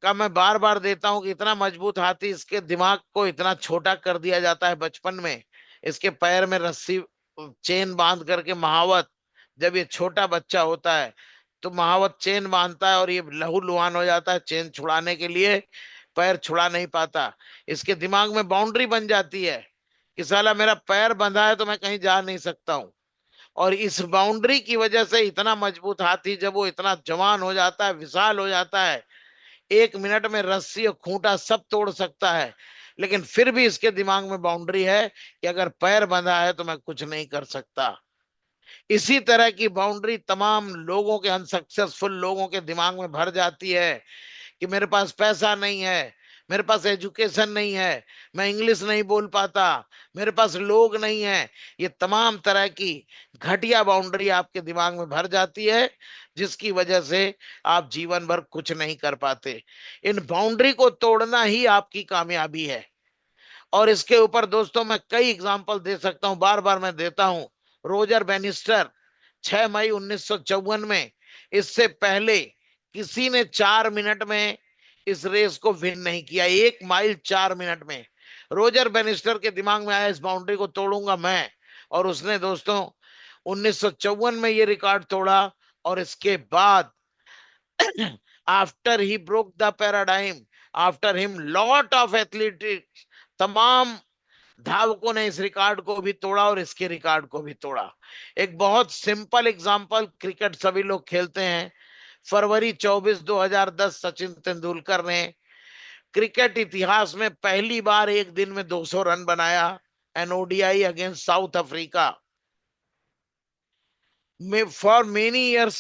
का मैं बार बार देता हूं कि इतना मजबूत हाथी, इसके दिमाग को इतना छोटा कर दिया जाता है बचपन में। इसके पैर में रस्सी चेन बांध करके महावत, जब ये छोटा बच्चा होता है तो महावत चेन बांधता है और ये लहूलुहान हो जाता है चेन छुड़ाने के लिए, पैर छुड़ा नहीं पाता। इसके दिमाग में बाउंड्री बन जाती है कि साला मेरा पैर बंधा है तो मैं कहीं जा नहीं सकता हूँ। और इस बाउंड्री की वजह से इतना मजबूत हाथी जब वो इतना जवान हो जाता है, विशाल हो जाता है, 1 मिनट में रस्सी और खूंटा सब तोड़ सकता है। लेकिन फिर भी इसके दिमाग में बाउंड्री है कि अगर पैर बंधा है तो मैं कुछ नहीं कर सकता। इसी तरह की बाउंड्री तमाम लोगों के, अनसक्सेसफुल लोगों के दिमाग में भर जाती है कि मेरे पास पैसा नहीं है, मेरे पास एजुकेशन नहीं है, मैं इंग्लिश नहीं बोल पाता, मेरे पास लोग नहीं है। ये तमाम तरह की घटिया बाउंड्री आपके दिमाग में भर जाती है, जिसकी वजह से आप जीवन भर कुछ नहीं कर पाते। इन बाउंड्री को तोड़ना ही आपकी कामयाबी है। और इसके ऊपर दोस्तों मैं कई एग्जाम्पल दे सकता हूं, बार बार मैं देता हूं। रोजर बेनिस्टर 6 मई 1954 में, इससे पहले किसी ने 4 मिनट में इस रेस को विन नहीं किया। 1 माइल 4 मिनट में रोजर बेनिस्टर के दिमाग में आया इस बाउंड्री को तोड़ूंगा मैं, और उसने दोस्तों 1954 में ये रिकॉर्ड तोड़ा। और इसके बाद after he broke the paradigm, after him lot of athletics, तमाम धावकों ने इस रिकॉर्ड को भी तोड़ा और इसके रिकॉर्ड को भी तोड़ा। एक बहुत सिंपल एग्जांपल, क्रिकेट सभी लोग खेलते हैं। फरवरी 24 2010 सचिन तेंदुलकर ने क्रिकेट इतिहास में पहली बार एक दिन में 200 रन बनाया, एनओडीआई अगेंस्ट साउथ अफ्रीका में। For many years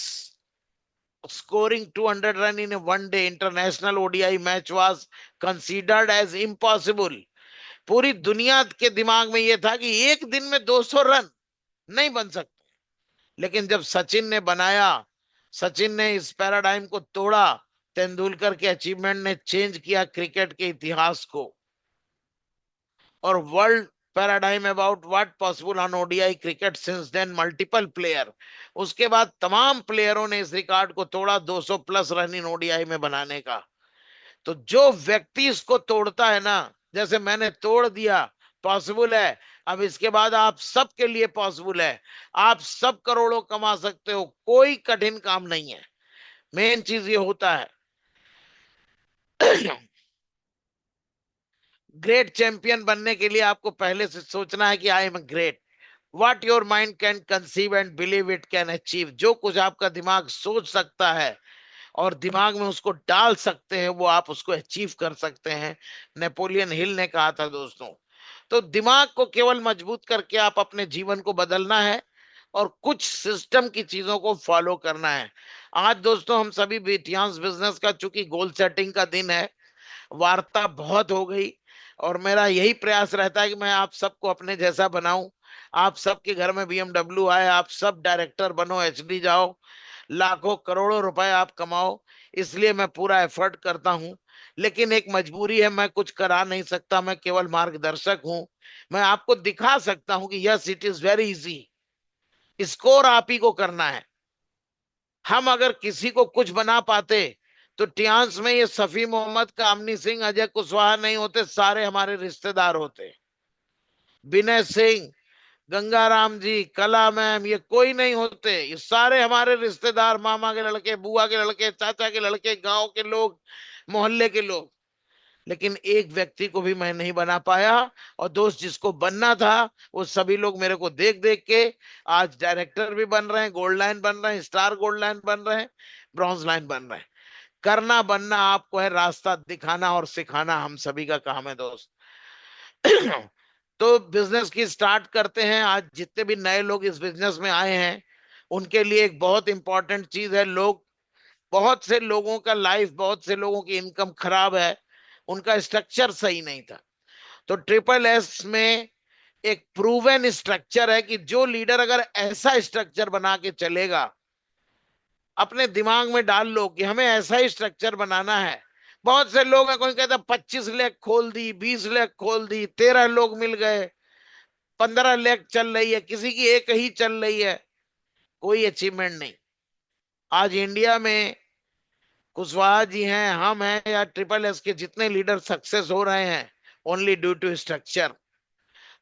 scoring 200 run in a one day international ODI match was considered as impossible. पूरी दुनिया के दिमाग में यह था कि एक दिन में 200 रन नहीं बन सकते, लेकिन जब सचिन ने बनाया, सचिन ने इस पैराडाइम को तोड़ा, तेंदुलकर के अचीवमेंट ने चेंज किया क्रिकेट के इतिहास को। और world paradigm about what possible on ODI cricket since then multiple player, उसके बाद तमाम प्लेयरों ने इस रिकॉर्ड को तोड़ा 200 प्लस रन इन ओडीआई में बनाने का। तो जो व्यक्ति इसको तोड़ता है ना, जैसे मैंने तोड़ दिया, पॉसिबल है, अब इसके बाद आप सबके लिए पॉसिबल है, आप सब करोड़ों कमा सकते हो, कोई कठिन काम नहीं है। मेन चीज ये होता है ग्रेट चैंपियन बनने के लिए आपको पहले से सोचना है कि I am great. What your mind can conceive and believe it can achieve, जो कुछ आपका दिमाग सोच सकता है और दिमाग में उसको डाल सकते हैं, वो आप उसको अचीव कर सकते हैं। नेपोलियन हिल ने कहा था दोस्तों। तो दिमाग को केवल मजबूत करके आप अपने जीवन को बदलना है और कुछ सिस्टम की चीजों को फॉलो करना है। आज दोस्तों हम सभी बिटियांस बिजनेस का, चूंकि गोल सेटिंग का दिन है, वार्ता बहुत हो गई, और मेरा यही प्रयास रहता है कि मैं आप सबको अपने जैसा बनाऊं। आप सबके घर में BMW आए, आप सब डायरेक्टर बनो, HD जाओ, लाखों करोड़ों रुपए आप कमाओ, इसलिए मैं पूरा एफर्ट करता हूं। लेकिन एक मजबूरी है, मैं कुछ करा नहीं सकता, मैं केवल मार्गदर्शक हूं। मैं आपको दिखा सकता हूं कि yes it is very easy, score आप ही को करना है। हम अगर किसी को कुछ बना पाते तो टियांस में ये सफी मोहम्मद, कामनी सिंह, अजय कुशवाहा नहीं होते, सारे हमारे रिश्तेदार होते। विनय सिंह, गंगाराम जी, कला मैम, ये कोई नहीं होते, ये सारे हमारे रिश्तेदार, मामा के लड़के, बुआ के लड़के, चाचा के लड़के, गांव के लोग, मोहल्ले के लोग। लेकिन एक व्यक्ति को भी मैं नहीं बना पाया, और दोस्त जिसको बनना था वो सभी लोग मेरे को देख देख के आज डायरेक्टर भी बन रहे हैं, गोल्ड लाइन बन रहे हैं, स्टार गोल्ड लाइन बन रहे हैं, ब्रॉन्ज लाइन बन रहे हैं। करना बनना आपको है, रास्ता दिखाना और सिखाना हम सभी का काम है दोस्त। तो बिजनेस की स्टार्ट करते हैं। आज जितने भी नए लोग इस बिजनेस में आए हैं उनके लिए एक बहुत इंपॉर्टेंट चीज है, लोग, बहुत से लोगों का लाइफ, बहुत से लोगों की इनकम खराब है, उनका स्ट्रक्चर सही नहीं था। तो ट्रिपल S में एक प्रूवन स्ट्रक्चर है कि जो लीडर अगर ऐसा स्ट्रक्चर बना के चलेगा, अपने दिमाग में डाल लो कि हमें ऐसा ही स्ट्रक्चर बनाना है। बहुत से लोग हैं, कोई कहता 25 लाख खोल दी, 20 लाख खोल दी, 13 लोग मिल गए, 15 लाख चल रही है, किसी की एक ही चल रही है, कोई अचीवमेंट नहीं। आज इंडिया में कुशवाहा जी हैं, हम हैं, या ट्रिपल S के जितने लीडर सक्सेस हो रहे हैं, ओनली ड्यू टू स्ट्रक्चर।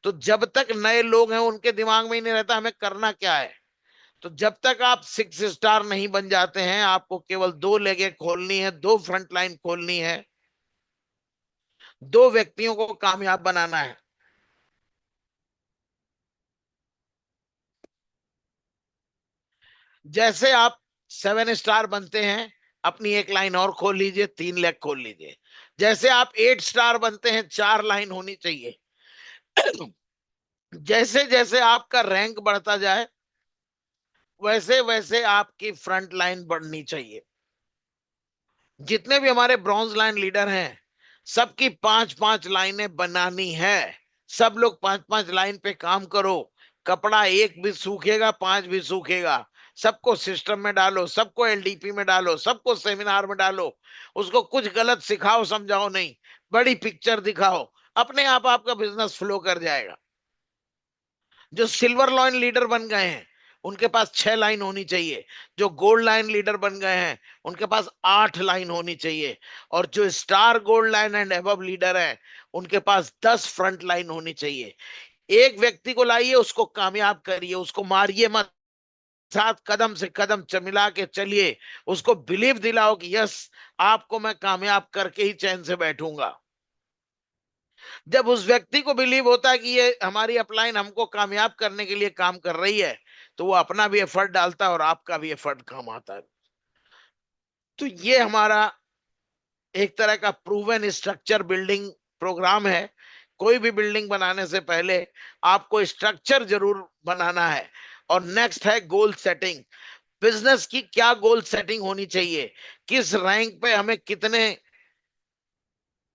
तो जब तक नए लोग हैं उनके दिमाग में ही नहीं रहता हमें करना क्या है। तो जब तक आप 6 स्टार नहीं बन जाते हैं, आपको केवल 2 लेगें खोलनी है, 2 फ्रंट लाइन खोलनी है, 2 व्यक्तियों को कामयाब बनाना है। जैसे आप 7 स्टार बनते हैं, अपनी एक लाइन और खोल लीजिए, 3 लाख खोल लीजिए। जैसे आप 8 स्टार बनते हैं, 4 लाइन होनी चाहिए। जैसे जैसे आपका रैंक बढ़ता जाए, वैसे वैसे आपकी फ्रंट लाइन बढ़नी चाहिए। जितने भी हमारे ब्रॉन्ज लाइन लीडर हैं, सबकी 5 5 लाइनें बनानी है। सब लोग 5 5 लाइन पे काम करो। कपड़ा एक भी सूखेगा, 5 भी सूखेगा। सबको सिस्टम में डालो, सबको LDP में डालो, सबको सेमिनार में डालो। उसको कुछ गलत सिखाओ, समझाओ नहीं, बड़ी पिक्चर दिखाओ, अपने आप आपका बिजनेस फ्लो कर जाएगा। जो सिल्वर लाइन लीडर बन गए हैं उनके पास 6 लाइन होनी चाहिए। जो गोल्ड लाइन लीडर बन गए हैं उनके पास 8 लाइन होनी चाहिए। और जो star gold line and above leader है उनके पास 10 फ्रंट लाइन होनी चाहिए। एक व्यक्ति को लाइए, उसको कामयाब करिए, उसको मारिए मत, साथ कदम से कदम मिला के चलिए। उसको बिलीव दिलाओ कि यस, आपको मैं कामयाब करके ही चैन से बैठूंगा। जब उस व्यक्ति को बिलीव होता है कि ये हमारी अपलाइन हमको कामयाब करने के लिए काम कर रही है, तो वो अपना भी एफर्ट डालता है और आपका भी एफर्ट काम आता है। तो ये हमारा एक तरह का प्रूवन स्ट्रक्चर बिल्डिंग प्रोग्राम है। कोई भी बिल्डिंग बनाने से पहले आपको स्ट्रक्चर जरूर बनाना है। और नेक्स्ट है गोल सेटिंग। बिजनेस की क्या गोल सेटिंग होनी चाहिए, किस रैंक पे हमें कितने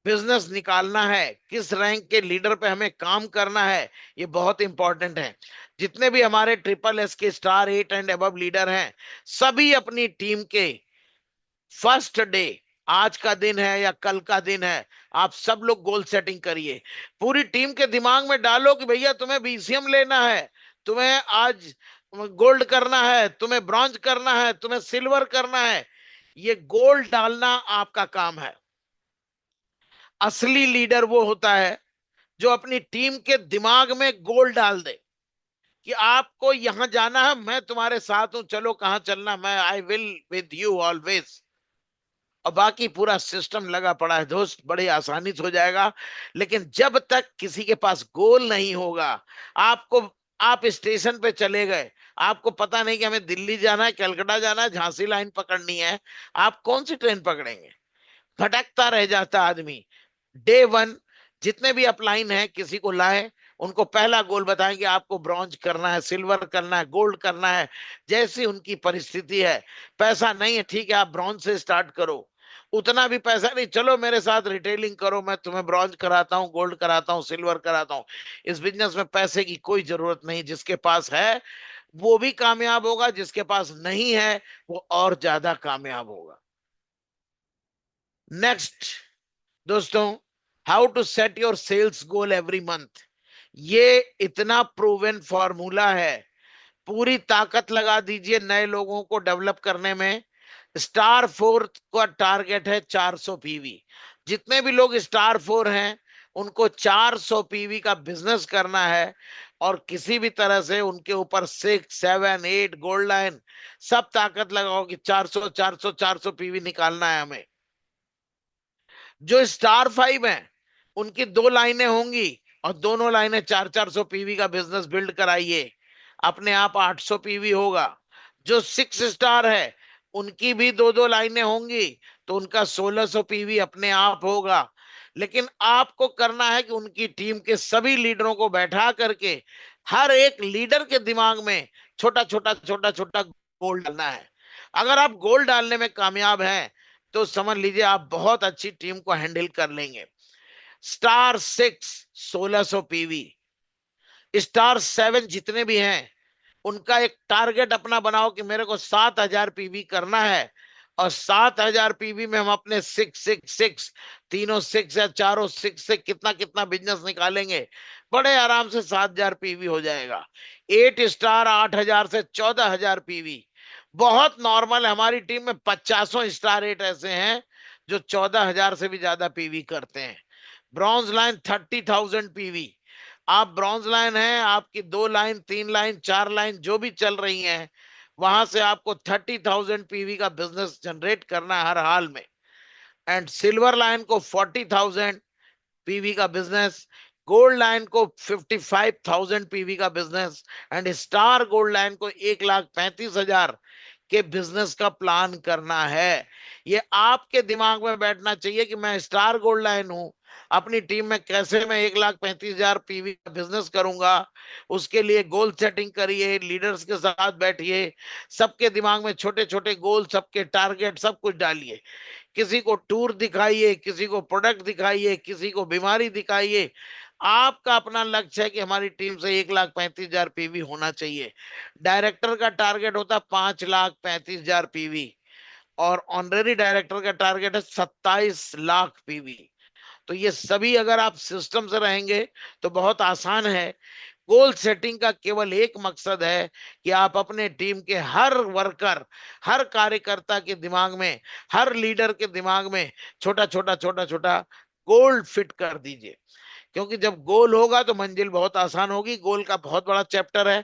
बिजनेस निकालना है, किस रैंक के लीडर पे हमें काम करना है, ये बहुत इंपॉर्टेंट है। जितने भी हमारे ट्रिपल एस के स्टार 8 एंड अबव लीडर हैं, सभी अपनी टीम के फर्स्ट डे, आज का दिन है या कल का दिन है, आप सब लोग गोल सेटिंग करिए। पूरी टीम के दिमाग में डालो कि भैया तुम्हें बीसीएम लेना है, तुम्हें आज गोल्ड करना है, तुम्हें ब्रॉन्ज करना है, तुम्हें सिल्वर करना है। ये गोल्ड डालना आपका काम है। असली लीडर वो होता है जो अपनी टीम के दिमाग में गोल डाल दे कि आपको यहां जाना है, मैं तुम्हारे साथ हूं, चलो कहां चलना, मैं I will with you always. और बाकी पूरा सिस्टम लगा पड़ा है दोस्त, बड़ी आसानी से हो जाएगा। लेकिन जब तक किसी के पास गोल नहीं होगा, आपको, आप स्टेशन पे चले गए, आपको पता नहीं कि हमें दिल्ली जाना है, कलकत्ता जाना है, झांसी लाइन पकड़नी है, आप कौन सी ट्रेन पकड़ेंगे? भटकता रह जाता आदमी। डे वन जितने भी अपलाइन है, किसी को लाए, उनको पहला गोल बताएं कि आपको ब्रॉन्ज करना है, सिल्वर करना है, गोल्ड करना है, जैसी उनकी परिस्थिति है। पैसा नहीं है, ठीक है, आप ब्रॉन्ज से स्टार्ट करो। उतना भी पैसा नहीं, चलो मेरे साथ रिटेलिंग करो, मैं तुम्हें ब्रॉन्ज कराता हूँ, गोल्ड कराता हूँ, सिल्वर कराता हूँ। इस बिजनेस में पैसे की कोई जरूरत नहीं, जिसके पास है वो भी कामयाब होगा, जिसके पास नहीं है वो और ज्यादा कामयाब होगा। नेक्स्ट दोस्तों, how to set your sales goal every month. ये इतना प्रूवन फॉर्मूला है, पूरी ताकत लगा दीजिए नए लोगों को डेवलप करने में। स्टार फोर का टारगेट है 400 पीवी। जितने भी लोग स्टार फोर हैं, उनको 400 पीवी का बिजनेस करना है। और किसी भी तरह से उनके ऊपर 6 7 8 गोल्ड लाइन, सब ताकत लगाओ कि 400 400 400 पीवी निकालना है हमें। जो स्टार फाइव हैं, उनकी 2 लाइनें होंगी, और दोनों लाइनें 4 400 पीवी का बिजनेस बिल्ड कराइए, अपने आप 800 पीवी होगा। जो 6 स्टार है, उनकी भी 2 2 लाइनें होंगी, तो उनका 1600 पीवी अपने आप होगा। लेकिन आपको करना है कि उनकी टीम के सभी लीडरों को बैठा करके हर एक लीडर के दिमाग में छोटा छोटा छोटा छोटा गोल डालना है। अगर आप गोल डालने में कामयाब हैं, तो समझ लीजिए आप बहुत अच्छी टीम को हैंडल कर लेंगे। स्टार 6 1600 पीवी, स्टार 7 जितने भी हैं, उनका एक टारगेट अपना बनाओ कि मेरे को 7000 पीवी करना है। और 7000 पीवी में हम अपने 6 6 6, तीनों 6 या चारों 6 से कितना कितना बिजनेस निकालेंगे, बड़े आराम से 7000 पीवी हो जाएगा। 8 स्टार 8000 से 14000 पीवी बहुत नॉर्मल है। हमारी टीम में 50 स्टार 8 ऐसे हैं जो 14000 से भी ज्यादा पीवी करते हैं। Bronze line 30,000 PV. आप ब्रॉन्ज लाइन है, आपकी 2 लाइन 3 लाइन 4 लाइन जो भी चल रही हैं, वहां से आपको 30,000 पीवी का बिजनेस जनरेट करना है हर हाल में। एंड सिल्वर लाइन को 40,000 पीवी का बिजनेस, गोल्ड लाइन को 55,000 पीवी का business, and star gold line को 1,35,000 के बिजनेस का प्लान करना है। ये आपके दिमाग में बैठना चाहिए कि मैं स्टार गोल्ड लाइन हूं, अपनी टीम में कैसे मैं 1,35,000 पीवी का बिजनेस करूंगा, उसके लिए गोल सेटिंग करिए, लीडर्स के साथ बैठिए, सबके दिमाग में छोटे छोटे गोल, सबके टारगेट, सब कुछ डालिए। किसी को टूर दिखाइए, किसी को प्रोडक्ट दिखाइए, किसी को बीमारी दिखाइए। आपका अपना लक्ष्य है कि हमारी टीम से 1,35,000 पीवी होना चाहिए। डायरेक्टर का टारगेट होता है 5,35,000 पीवी, और ऑनरेरी डायरेक्टर का टारगेट है 27 लाख पीवी। तो ये सभी अगर आप सिस्टम से रहेंगे तो बहुत आसान है। गोल सेटिंग का केवल एक मकसद है कि आप अपने टीम के हर वर्कर, हर कार्यकर्ता के दिमाग में, हर लीडर के दिमाग में छोटा छोटा छोटा छोटा गोल फिट कर दीजिए। क्योंकि जब गोल होगा तो मंजिल बहुत आसान होगी। गोल का बहुत बड़ा चैप्टर है,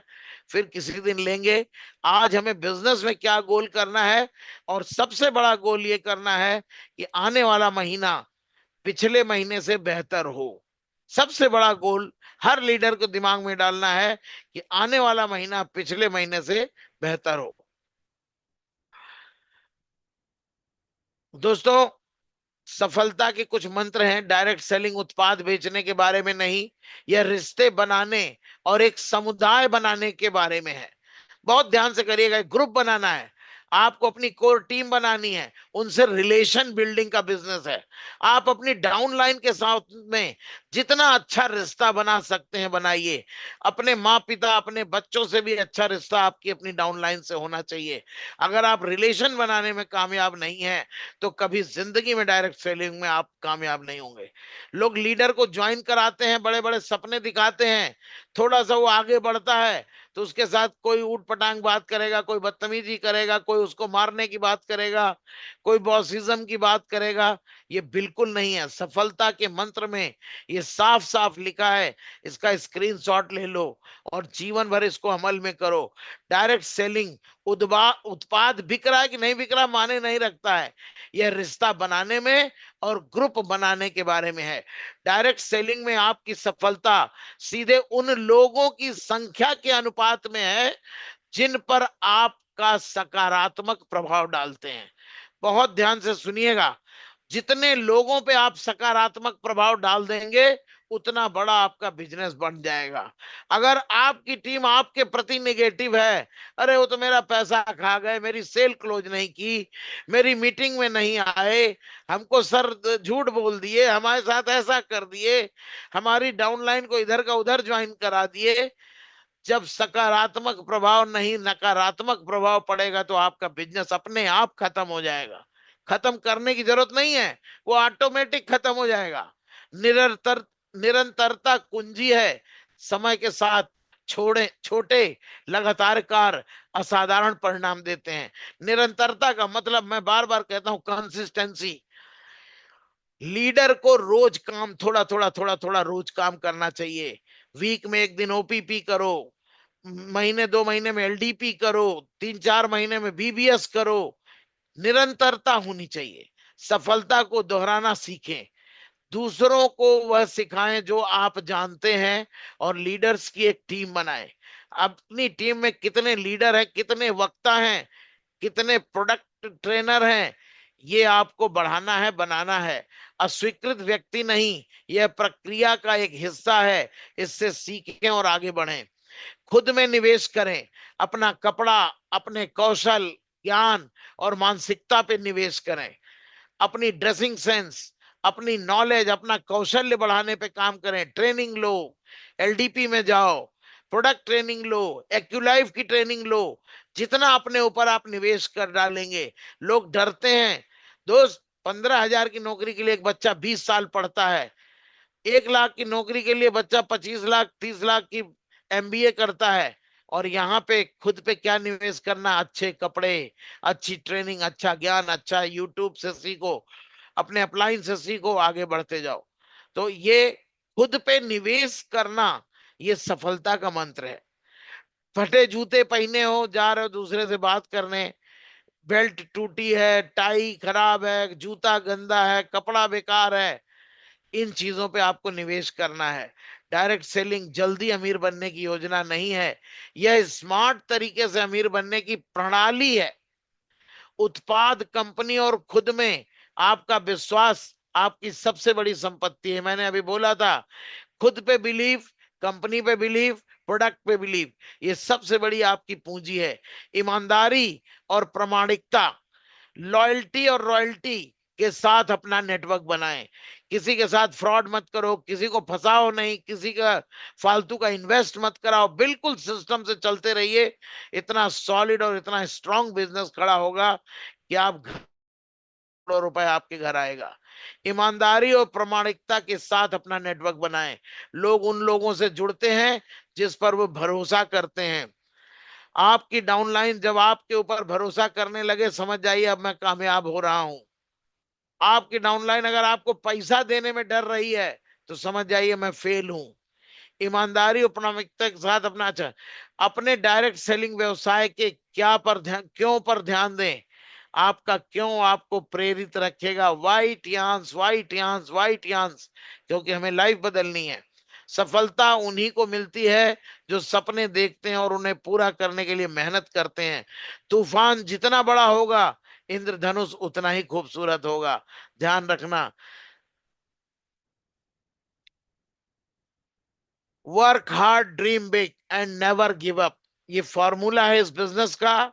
फिर किसी दिन लेंगे। आज हमें बिजनेस में क्या गोल करना है, और सबसे बड़ा गोल ये करना है कि आने वाला महीना पिछले महीने से बेहतर हो। सबसे बड़ा गोल हर लीडर को दिमाग में डालना है कि आने वाला महीना पिछले महीने से बेहतर हो। दोस्तों, सफलता के कुछ मंत्र हैं। डायरेक्ट सेलिंग उत्पाद बेचने के बारे में नहीं, यह रिश्ते बनाने और एक समुदाय बनाने के बारे में है। बहुत ध्यान से करिएगा, एक ग्रुप बनाना है। आपको अपनी कोर टीम बनानी है, उनसे रिलेशन बिल्डिंग का बिजनेस है। आप अपनी डाउनलाइन के साथ में जितना अच्छा रिश्ता बना सकते हैं बनाइए। अपने माँ पिता, अपने बच्चों से भी अच्छा रिश्ता आपकी अपनी डाउनलाइन से होना चाहिए। अगर आप रिलेशन बनाने में कामयाब नहीं है तो कभी जिंदगी में डायरेक्ट सेलिंग में आप कामयाब नहीं होंगे। लोग लीडर को ज्वाइन कराते हैं, बड़े बड़े सपने दिखाते हैं, थोड़ा सा वो आगे बढ़ता है तो उसके साथ कोई ऊट पटांग बात करेगा, कोई बदतमीजी करेगा, कोई उसको मारने की बात करेगा, कोई बॉसिज्म की बात करेगा। ये बिल्कुल नहीं है। सफलता के मंत्र में ये साफ साफ लिखा है, इसका स्क्रीनशॉट ले लो और जीवन भर इसको अमल में करो। डायरेक्ट सेलिंग उत्पाद बिक रहा है कि नहीं बिक रहा माने नहीं रखता है, यह रिश्ता बनाने में और ग्रुप बनाने के बारे में है। डायरेक्ट सेलिंग में आपकी सफलता सीधे उन लोगों की संख्या के अनुपात में है जिन पर आपका सकारात्मक प्रभाव डालते हैं। बहुत ध्यान से सुनिएगा, जितने लोगों पे आप सकारात्मक प्रभाव डाल देंगे उतना बड़ा आपका बिजनेस बन जाएगा। अगर आपकी टीम आपके प्रति निगेटिव है, अरे वो तो मेरा पैसा खा गए, मेरी सेल क्लोज नहीं की, मेरी मीटिंग में नहीं आए, हमको सर झूठ बोल दिए, हमारे साथ ऐसा कर दिए, हमारी डाउनलाइन को इधर का उधर ज्वाइन करा दिए। जब सकारात्मक प्रभाव नहीं नकारात्मक प्रभाव पड़ेगा तो आपका बिजनेस अपने आप खत्म हो जाएगा। खत्म करने की जरूरत नहीं है, वो ऑटोमेटिक खत्म हो जाएगा। निरंतर निरंतरता कुंजी है। समय के साथ छोड़े छोटे लगातार कार असाधारण परिणाम देते हैं। निरंतरता का मतलब मैं बार बार कहता हूं कंसिस्टेंसी। लीडर को रोज काम थोड़ा थोड़ा थोड़ा थोड़ा रोज काम करना चाहिए। वीक में एक दिन ओपीपी करो, महीने 2 महीने में एलडीपी करो, 3-4 महीने में बीबीएस करो। निरंतरता होनी चाहिए। सफलता को दोहराना सीखें, दूसरों को वह सिखाएं जो आप जानते हैं, और लीडर्स की एक टीम बनाएं। अपनी टीम में कितने लीडर हैं, कितने वक्ता हैं, कितने प्रोडक्ट ट्रेनर हैं, ये आपको बढ़ाना है, बनाना है। अस्वीकृत व्यक्ति नहीं, यह प्रक्रिया का एक हिस्सा है। इससे सीखें और आगे बढ़ें। खुद में निवेश करें। अपना कपड़ा, अपने कौशल, ज्ञान और मानसिकता पे निवेश करें। अपनी ड्रेसिंग सेंस, अपनी नॉलेज, अपना कौशल्य बढ़ाने पे काम करें। ट्रेनिंग लो, एलडीपी में जाओ, प्रोडक्ट ट्रेनिंग लो, एक्यूलाइफ की ट्रेनिंग लो। जितना अपने ऊपर आप निवेश कर डालेंगे, लोग डरते हैं दोस्त। 15,000 की नौकरी के लिए एक बच्चा 20 साल पढ़ता है, 1 लाख की नौकरी के लिए बच्चा 25 लाख 30 लाख की एमबीए करता है। और यहाँ पे खुद पे क्या निवेश करना, अच्छे कपड़े, अच्छी ट्रेनिंग, अच्छा ज्ञान, अच्छा यूट्यूब से सीखो, अपने अपलाइन से सीखो, आगे बढ़ते जाओ। तो ये खुद पे निवेश करना, ये सफलता का मंत्र है। फटे जूते पहने हो, जा रहे हो दूसरे से बात करने, बेल्ट टूटी है, टाई खराब है, जूता गंदा है, कपड़ा बेकार है, इन चीजों पे आपको निवेश करना है। डायरेक्ट सेलिंग जल्दी अमीर बनने की योजना नहीं है, यह स्मार्ट तरीके से अमीर बनने की प्रणाली है। उत्पाद, कंपनी और खुद में आपका विश्वास आपकी सबसे बड़ी संपत्ति है। मैंने अभी बोला था, खुद पे बिलीव, कंपनी पे बिलीव, प्रोडक्ट पे बिलीव, ये सबसे बड़ी आपकी पूंजी है। ईमानदारी और प्रामाणिकता, लॉयल्टी और रॉयल्टी के साथ अपना नेटवर्क बनाएं। किसी के साथ फ्रॉड मत करो, किसी को फंसाओ नहीं, किसी का फालतू का इन्वेस्ट मत कराओ, बिल्कुल सिस्टम से चलते रहिए। इतना सॉलिड और इतना स्ट्रांग बिजनेस खड़ा होगा कि आप करोड़ों रुपए आपके घर आएगा। ईमानदारी और प्रामाणिकता के साथ अपना नेटवर्क बनाएं। लोग उन लोगों से जुड़ते हैं जिस पर वो भरोसा करते हैं। आपकी डाउनलाइन जब आपके ऊपर भरोसा करने लगे, समझ जाइए अब मैं कामयाब हो रहा हूं। आपकी डाउनलाइन अगर आपको पैसा देने में डर रही है तो समझ जाइए मैं फेल हूं। ईमानदारी और प्रामाणिकता के साथ अपना अच्छा, अपने डायरेक्ट सेलिंग व्यवसाय के क्यों पर ध्यान दें। आपका क्यों आपको प्रेरित रखेगा, white yarns white yarns white yarns, क्योंकि हमें लाइफ बदलनी है। सफलता उन्हीं को मिलती है जो सपने देखते हैं और उन्हें पूरा करने के लिए मेहनत करते हैं। तूफान जितना बड़ा होगा, इंद्रधनुष उतना ही खूबसूरत होगा। ध्यान रखना, work hard, dream big and never give up, ये फॉर्मूला है इस बिजनेस का।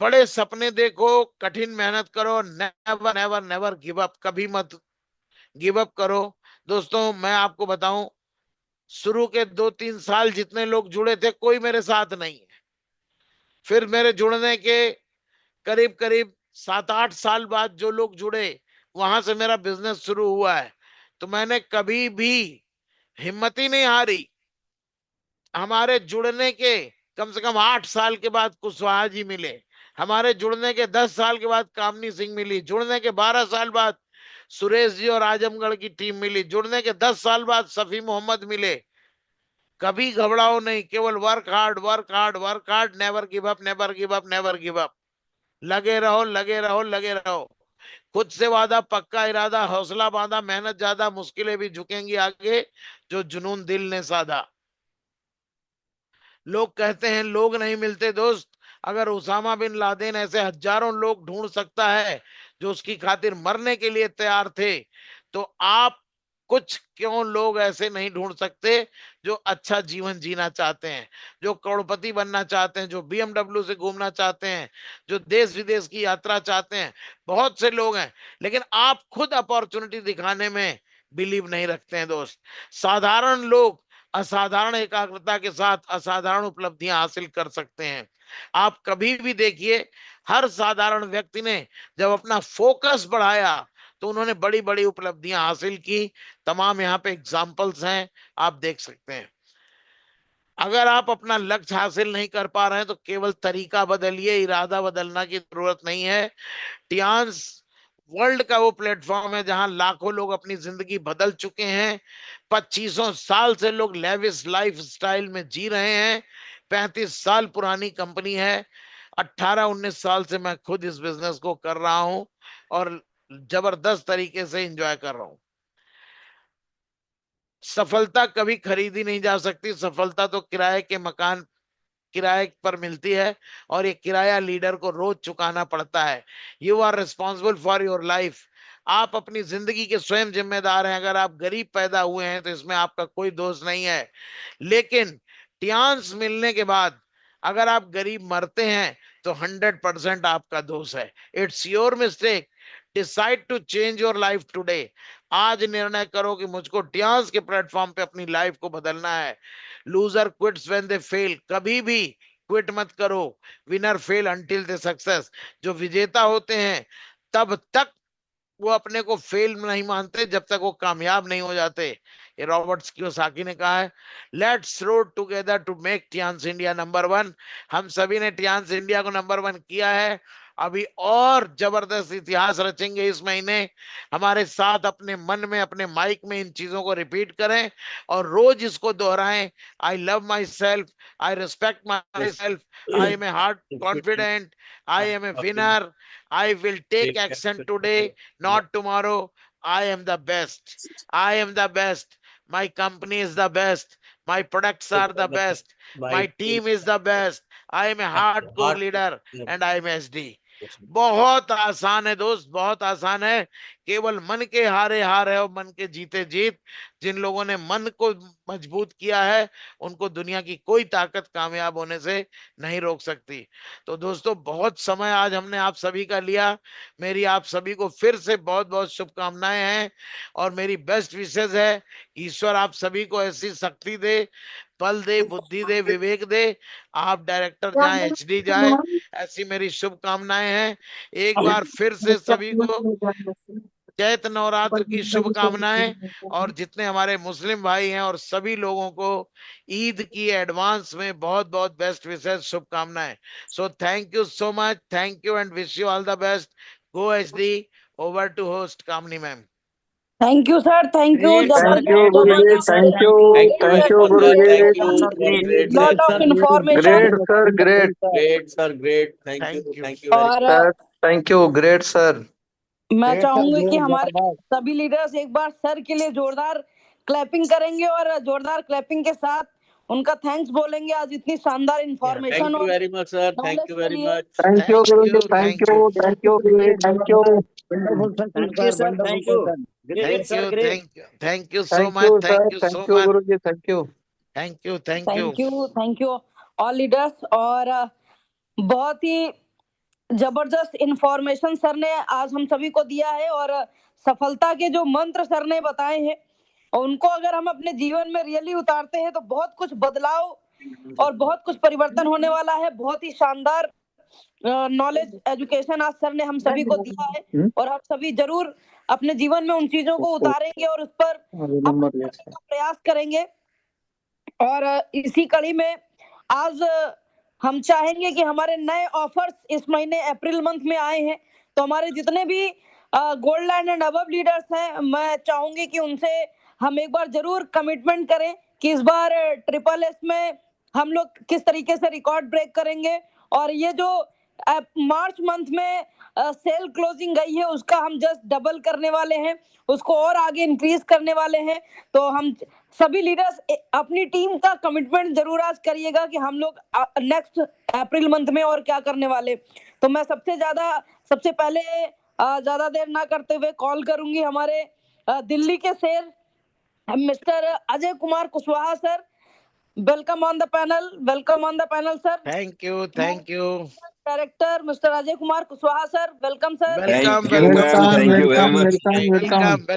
बड़े सपने देखो, कठिन मेहनत करो, never never never give up, कभी मत गिव अप करो। दोस्तों मैं आपको बताऊं, शुरू के 2-3 साल जितने लोग जुड़े थे, कोई मेरे साथ नहीं है। फिर मेरे जुड़ने के करीब करीब 7-8 साल बाद जो लोग जुड़े, वहां से मेरा बिजनेस शुरू हुआ है। तो मैंने कभी भी हिम्मत ही नहीं हारी। हमारे जुड़ने के कम से कम 8 साल के बाद कुशवाहा जी मिले, हमारे जुड़ने के 10 साल के बाद कामनी सिंह मिली, जुड़ने के 12 साल बाद सुरेश जी और आजमगढ़ की टीम मिली, जुड़ने के 10 साल बाद सफी मोहम्मद मिले। कभी घबराओ नहीं, केवल work hard work hard work hard, never give up never give up never give up. लगे रहो लगे रहो लगे रहो। खुद से वादा, पक्का इरादा, हौसला बांधा, मेहनत ज्यादा, मुश्किलें भी झुकेंगी आगे, जो जुनून दिल ने साधा। लोग कहते हैं लोग नहीं मिलते दोस्त, अगर उसामा बिन लादेन ऐसे हजारों लोग ढूंढ सकता है जो उसकी खातिर मरने के लिए तैयार थे, तो आप कुछ क्यों लोग ऐसे नहीं ढूंढ सकते जो अच्छा जीवन जीना चाहते हैं, जो करोड़पति बनना चाहते हैं, जो बीएमडब्ल्यू से घूमना चाहते हैं, जो देश विदेश की यात्रा चाहते हैं। बहुत से लोग हैं, लेकिन आप खुद अपॉर्चुनिटी दिखाने में बिलीव नहीं रखते हैं दोस्त। साधारण लोग असाधारण एकाग्रता के साथ असाधारण उपलब्धियां हासिल कर सकते हैं। आप कभी भी देखिए, हर साधारण व्यक्ति ने जब अपना फोकस बढ़ाया तो उन्होंने बड़ी बड़ी उपलब्धियां हासिल की। तमाम यहाँ पे एग्जाम्पल्स हैं, आप देख सकते हैं। अगर आप अपना लक्ष्य हासिल नहीं कर पा रहे हैं तो केवल तरीका बदलिए, इरादा बदलना की जरूरत नहीं है। टियान्स वर्ल्ड का वो प्लेटफॉर्म है जहां लाखों लोग अपनी जिंदगी बदल चुके हैं। 2500 साल से लोग लेविस लाइफ स्टाइल में जी रहे हैं। 35 साल पुरानी कंपनी है। 18-19 साल से मैं खुद इस बिजनेस को कर रहा हूं और जबरदस्त तरीके से एंजॉय कर रहा हूं। सफलता कभी खरीदी नहीं जा सकती, सफलता तो किराए के मकान किराए पर मिलती है, और ये किराया लीडर को रोज चुकाना पड़ता है। You are responsible for your life. आप अपनी जिंदगी के स्वयं जिम्मेदार हैं। अगर आप गरीब पैदा हुए हैं तो इसमें आपका कोई दोष नहीं है, लेकिन टियान्स मिलने के बाद अगर आप गरीब मरते हैं तो 100% आपका दोष है। It's your mistake. Decide to change your life today. आज निर्णय करो कि मुझको टियान्स के प्लेटफॉर्म पे अपनी लाइफ को बदलना है। Loser quits when they fail. कभी भी क्विट मत करो। Winner fail until they success. जो विजेता होते हैं तब तक वो अपने को फेल नहीं मानते जब तक वो कामयाब नहीं हो जाते। ये रॉबर्ट्स कियोसाकी ने कहा है। Let's road together to make Tiens India number 1। हम सभी ने टियान्स इंडिया को नंबर 1 किया है। अभी और जबरदस्त इतिहास रचेंगे इस महीने। हमारे साथ अपने मन में, अपने माइक में इन चीजों को रिपीट करें और रोज इसको दोहराएं। I love myself, I respect my Yes. Self, I am a heart confident, I am a winner, I will take action today, not tomorrow. I am the best. I am the best. My company is the best. My products are the best. My My team team is the best. I am a hardcore heart. leader and I am SD। बहुत आसान है दोस्त, बहुत आसान है। केवल मन के हारे हार है और मन के जीते जीत। जिन लोगों ने मन को मजबूत किया है उनको दुनिया की कोई ताकत कामयाब होने से नहीं रोक सकती। तो दोस्तों बहुत समय आज हमने आप सभी का लिया। मेरी आप सभी को फिर से बहुत बहुत शुभकामनाएं हैं और मेरी बेस्ट विशेष है। ईश्वर आप सभी को ऐसी शक्ति दे, बल दे, बुद्धि दे, विवेक दे। आप डायरेक्टर जाएं, एचडी जाए, ऐसी मेरी शुभकामनाएं हैं। एक बार फिर से सभी को चैत नवरात्र की शुभकामनाएं। और जितने हमारे मुस्लिम भाई हैं और सभी लोगों को ईद की एडवांस में बहुत बहुत बेस्ट विशेष शुभकामनाएं। So thank you so much, thank you and wish you all the best. Go HD. Over to host Kamini ma'am. Thank you sir, thank you. Great sir, thank you जबरदस्त ग्रेट गुरु सर, जी, जबरदस्त thank you. Thank you thank very you much, guru sir. जी। Thank you. You are great, sir. Lot of information great sir, great Great, sir. Great. Thank you. Thank you. Thank you very और sir, thank you, great sir. मैं great sir, चाहूंगी कि great हमारे जबरदस्त। सभी leaders एक बार sir के लिए जोरदार क्लैपिंग करेंगे और जोरदार क्लैपिंग के साथ उनका थैंक्स बोलेंगे आज इतनी शानदार much. इंफॉर्मेशन Thank you और very much, sir. Thank knowledge you के very लिए। much. Thank you thank guru ji, you, thank thank you, you, thank you guru ji, thank you. Wonderful session thank you sir, sir, wonderful thank you session. Great, thank sir. You, Great. Thank you, thank you so thank much, you thank sir, you so thank you much, guru ji, thank you. Thank you, thank you. Thank you all leaders. और बहुत ही जबरदस्त information sir ने आज हम सभी को दिया है और सफलता के जो मंत्र सर ने बताए हैं और उनको अगर हम अपने जीवन में रियली उतारते हैं तो बहुत कुछ बदलाव और बहुत कुछ परिवर्तन होने वाला है। बहुत ही शानदार नॉलेज एजुकेशन आज सर ने हम सभी को दिया है और आप सभी जरूर अपने जीवन में उन चीजों को उतारेंगे और उस पर प्रयास करेंगे। और इसी कड़ी में आज हम चाहेंगे कि हमारे नए ऑफर्स इस महीने अप्रैल मंथ में आए हैं, तो हमारे जितने भी गोल्ड एंड अबव लीडर्स हैं, मैं चाहूंगी कि उनसे हम एक बार जरूर कमिटमेंट करें कि इस बार SSS में हम लोग किस तरीके से रिकॉर्ड ब्रेक करेंगे और ये जो मार्च मंथ में सेल क्लोजिंग गई है उसका हम जस्ट डबल करने वाले हैं, उसको और आगे इंक्रीज करने वाले हैं। तो हम सभी लीडर्स अपनी टीम का कमिटमेंट जरूर आज करिएगा कि हम लोग नेक्स्ट अप्रैल मंथ में और क्या करने वाले। तो मैं सबसे पहले ज्यादा देर ना करते हुए कॉल करूंगी हमारे दिल्ली के शेर mister Ajay Kumar Kushwaha sir. Welcome on the panel sir. Thank you. Director mister Ajay Kumar Kushwaha sir, welcome sir. Welcome. Welcome welcome welcome. Welcome.